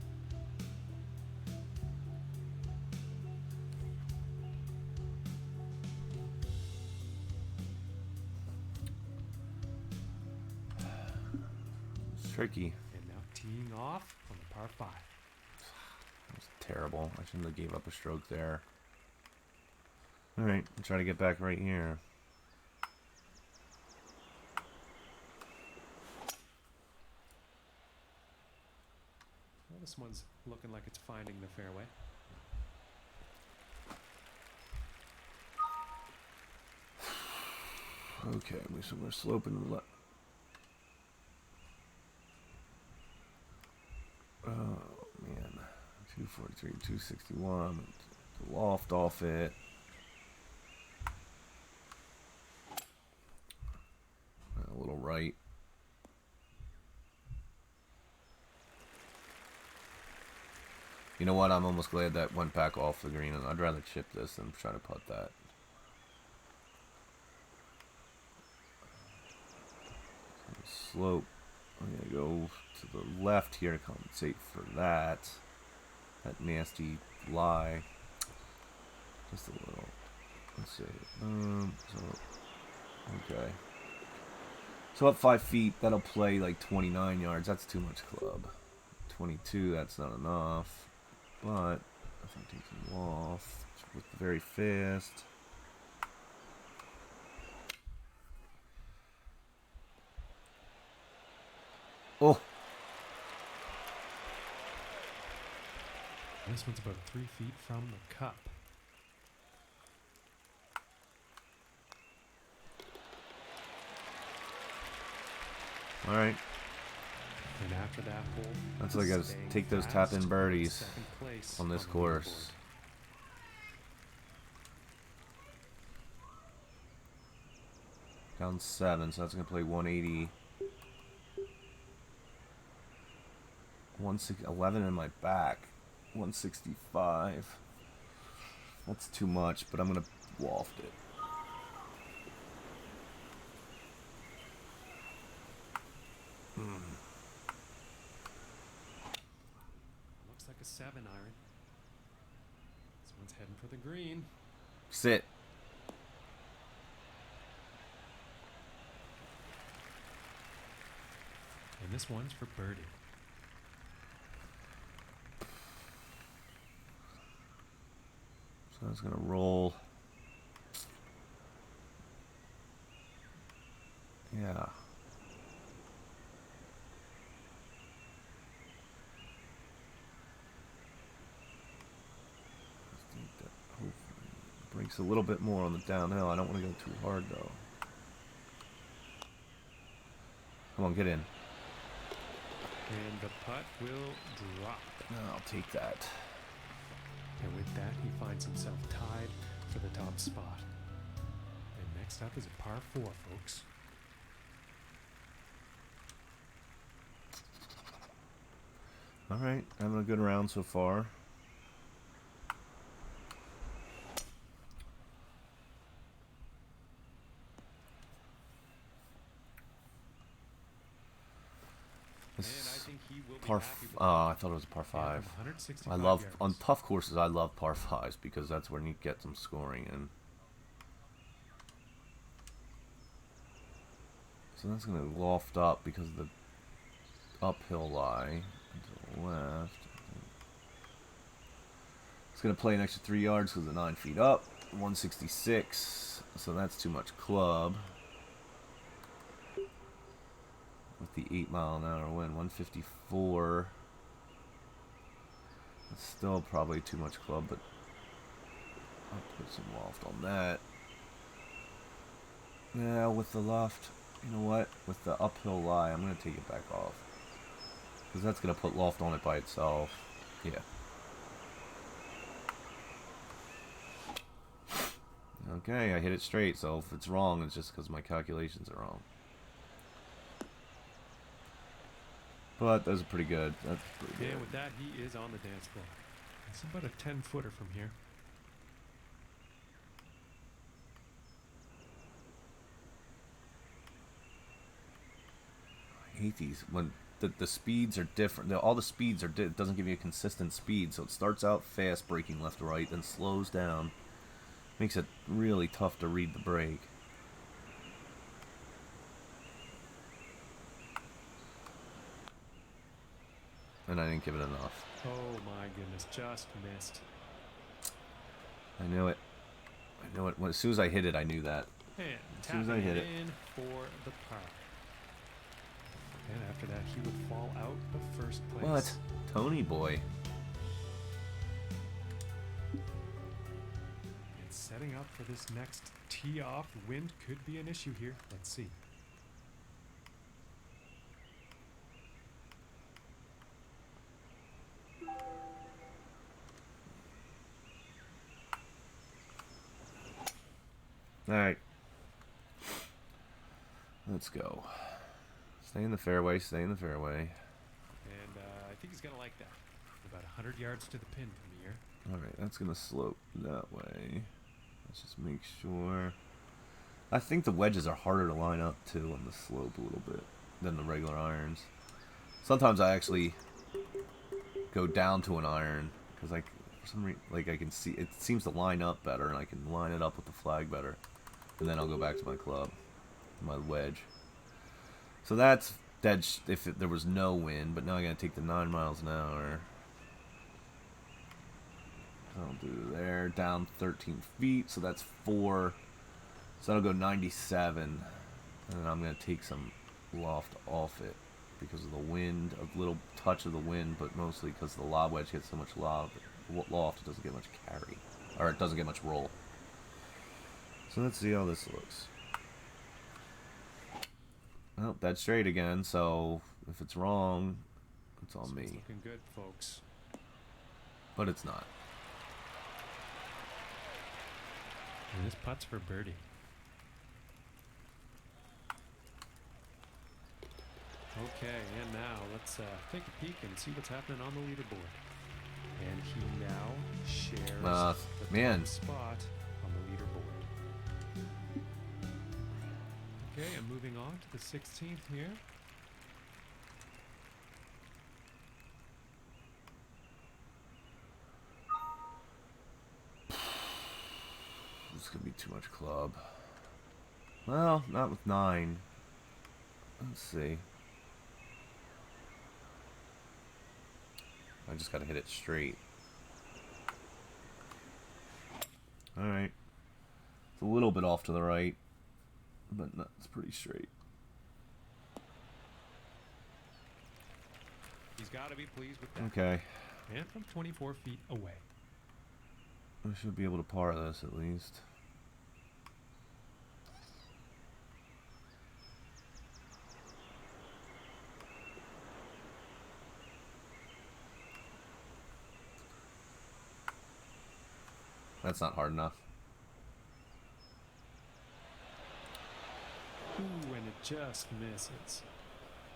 It's tricky. And now teeing off on the par 5. That was terrible. I shouldn't have gave up a stroke there. Alright, I'll try to get back right here. Well, this one's looking like it's finding the fairway. Okay, so we're sloping to the left. Oh, man. 243, 261. The loft off it. A little right. You know what? I'm almost glad that went back off the green, and I'd rather chip this than try to putt that. Slope. I'm gonna go to the left here to compensate for that. That nasty lie. Just a little. Let's see. Okay. So up 5 feet, that'll play like 29 yards. That's too much club. 22, that's not enough. But if I'm taking off with very fast. Oh, This one's about 3 feet from the cup. all right. And after that hole, That's like I gotta staying take those fast, tap-in birdies second place on this the course. Down 7, so that's gonna play 180. 11 in my back. 165. That's too much, but I'm gonna waft it. Looks like a 7 iron. This one's heading for the green. Sit. And this one's for birdie. So that's gonna roll. Yeah. I think that hopefully breaks a little bit more on the downhill. I don't want to go too hard though. Come on, get in. And the putt will drop. No, I'll take that. And with that, he finds himself tied for the top spot. And next up is a par 4, folks. All right, having a good round so far. And I think he will be Par. happy with I thought it was a par 5. 165 I love yards. on tough courses. I love par 5s because that's where you get some scoring in. So that's going to loft up because of the uphill lie to the left. It's going to play an extra 3 yards because of 9 feet up. 166. So that's too much club. With the 8-mile-an-hour wind. 154. That's still probably too much club, but I'll put some loft on that. Yeah, with the loft, you know what? With the uphill lie, I'm going to take it back off. Because that's going to put loft on it by itself. Yeah. Okay, I hit it straight, so if it's wrong, it's just because my calculations are wrong. But those are pretty good. That's pretty good. And with that, he is on the dance floor. It's about a 10-footer from here. I hate these when the speeds are different. All the speeds are it doesn't give you a consistent speed, so it starts out fast, braking left to right, then slows down. Makes it really tough to read the brake. And I didn't give it enough. Oh my goodness, just missed. I knew it. I knew it. As soon as I hit it, I knew that. And As soon as I hit it. in for the par. And after that, he would fall out of first place. What? Tony boy. And setting up for this next tee off. Wind could be an issue here. Let's see. Alright. Let's go. Stay in the fairway, stay in the fairway. And I think he's going to like that. About 100 yards to the pin from here. Alright, that's going to slope that way. Let's just make sure. I think the wedges are harder to line up, too, on the slope a little bit than the regular irons. Sometimes I actually go down to an iron, because for some reason, I can see, it seems to line up better, and I can line it up with the flag better. And then I'll go back to my club, my wedge. So that's dead if there was no wind, but now I'm going to take the 9 miles an hour. I'll do there, down 13 feet, so that's 4. So that'll go 97. And then I'm going to take some loft off it because of the wind, a little touch of the wind, but mostly because the lob wedge gets so much loft, it doesn't get much carry. Or it doesn't get much roll. So let's see how this looks. Well, that's straight again, so if it's wrong, it's on me. It's looking good, folks. But it's not. And this putt's for birdie. Okay, and now let's take a peek and see what's happening on the leaderboard. And he now shares the top spot on the leaderboard. Okay, and moving on to the 16th here. This could be too much club. Well, not with 9. Let's see. I just gotta hit it straight. Alright. It's a little bit off to the right, but it's pretty straight. He's got to be pleased with that. Okay. And from 24 feet away. I should be able to par this at least. That's not hard enough. Ooh, and it just misses.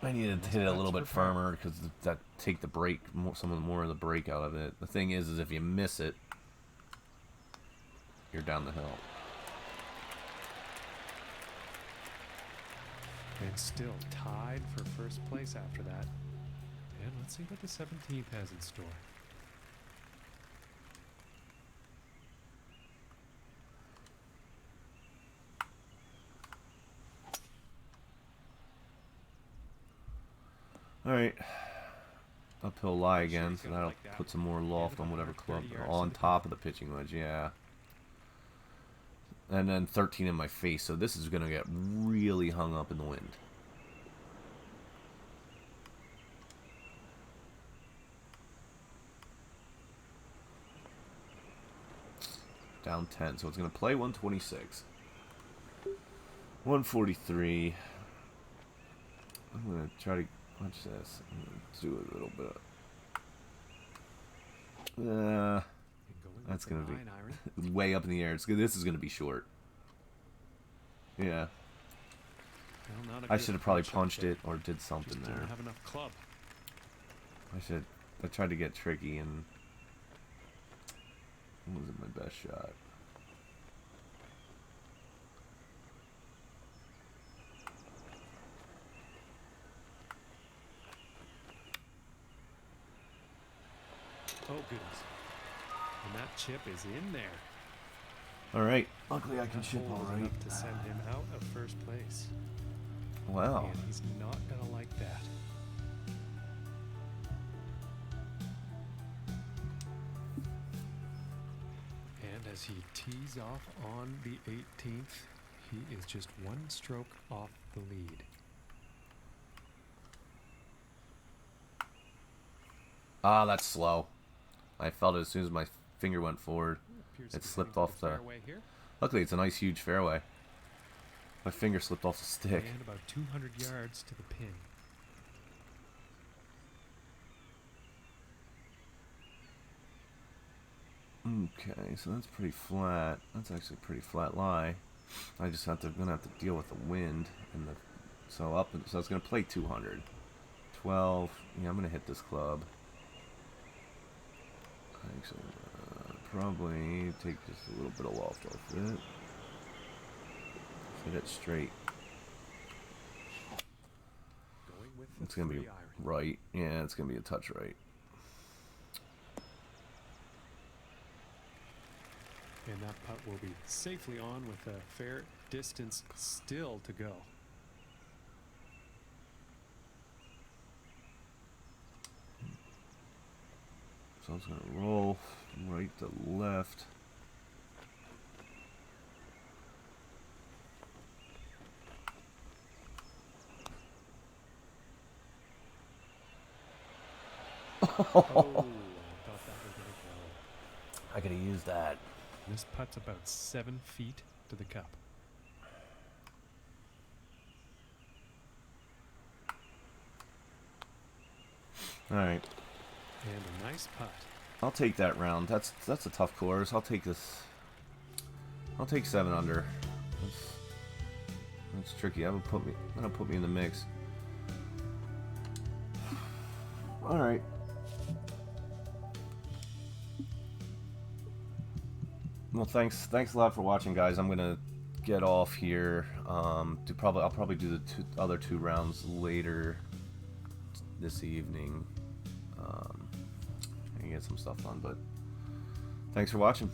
I needed to hit it a little bit firmer because that take the break, some of the break out of it. The thing is if you miss it, you're down the hill. And still tied for first place after that. And let's see what the 17th has in store. Alright. Uphill lie I'm sure again, he's so gonna that'll like that. put some more loft about on whatever 130 club. yards On to the top cup. of the pitching wedge, yeah. And then 13 in my face, so this is going to get really hung up in the wind. Down 10, so it's going to play 126. 143. I'm going to try to watch this. I'm going to do a little bit. That's going to be way up in the air. This is going to be short. Yeah. Well, I should have probably punched it or did something there. Didn't have enough club. I tried to get tricky and it wasn't my best shot. Oh goodness. And that chip is in there. Alright. Luckily I can That chip hole was alright. enough to send him out of first place. Wow. And he's not gonna like that. And as he tees off on the 18th, he is just one stroke off the lead. Ah, that's slow. I felt it as soon as my finger went forward. Appears to It be slipped heading to off the the... fairway here. Luckily, it's a nice, huge fairway. My finger slipped off the stick. And about 200 yards to the pin. Okay, so that's pretty flat. That's actually a pretty flat lie. I just gonna have to deal with the wind and the so it's gonna play 200. 12. Yeah, I'm gonna hit this club. Actually, probably take just a little bit of loft off it. Hit it straight. Going with the It's gonna be 3 iron. right. Yeah, it's gonna be a touch right. And that putt will be safely on with a fair distance still to go. So it's gonna roll right to left. Oh, I thought that was gonna go. I could have used that. This putt's about 7 feet to the cup. All right. And a nice putt. I'll take that round. That's a tough course. I'll take this. I'll take 7 under. That's tricky. That'll put me in the mix. All right. Well, thanks a lot for watching, guys. I'm gonna get off here. I'll probably do the other 2 rounds later this evening. And get some stuff done. But thanks for watching.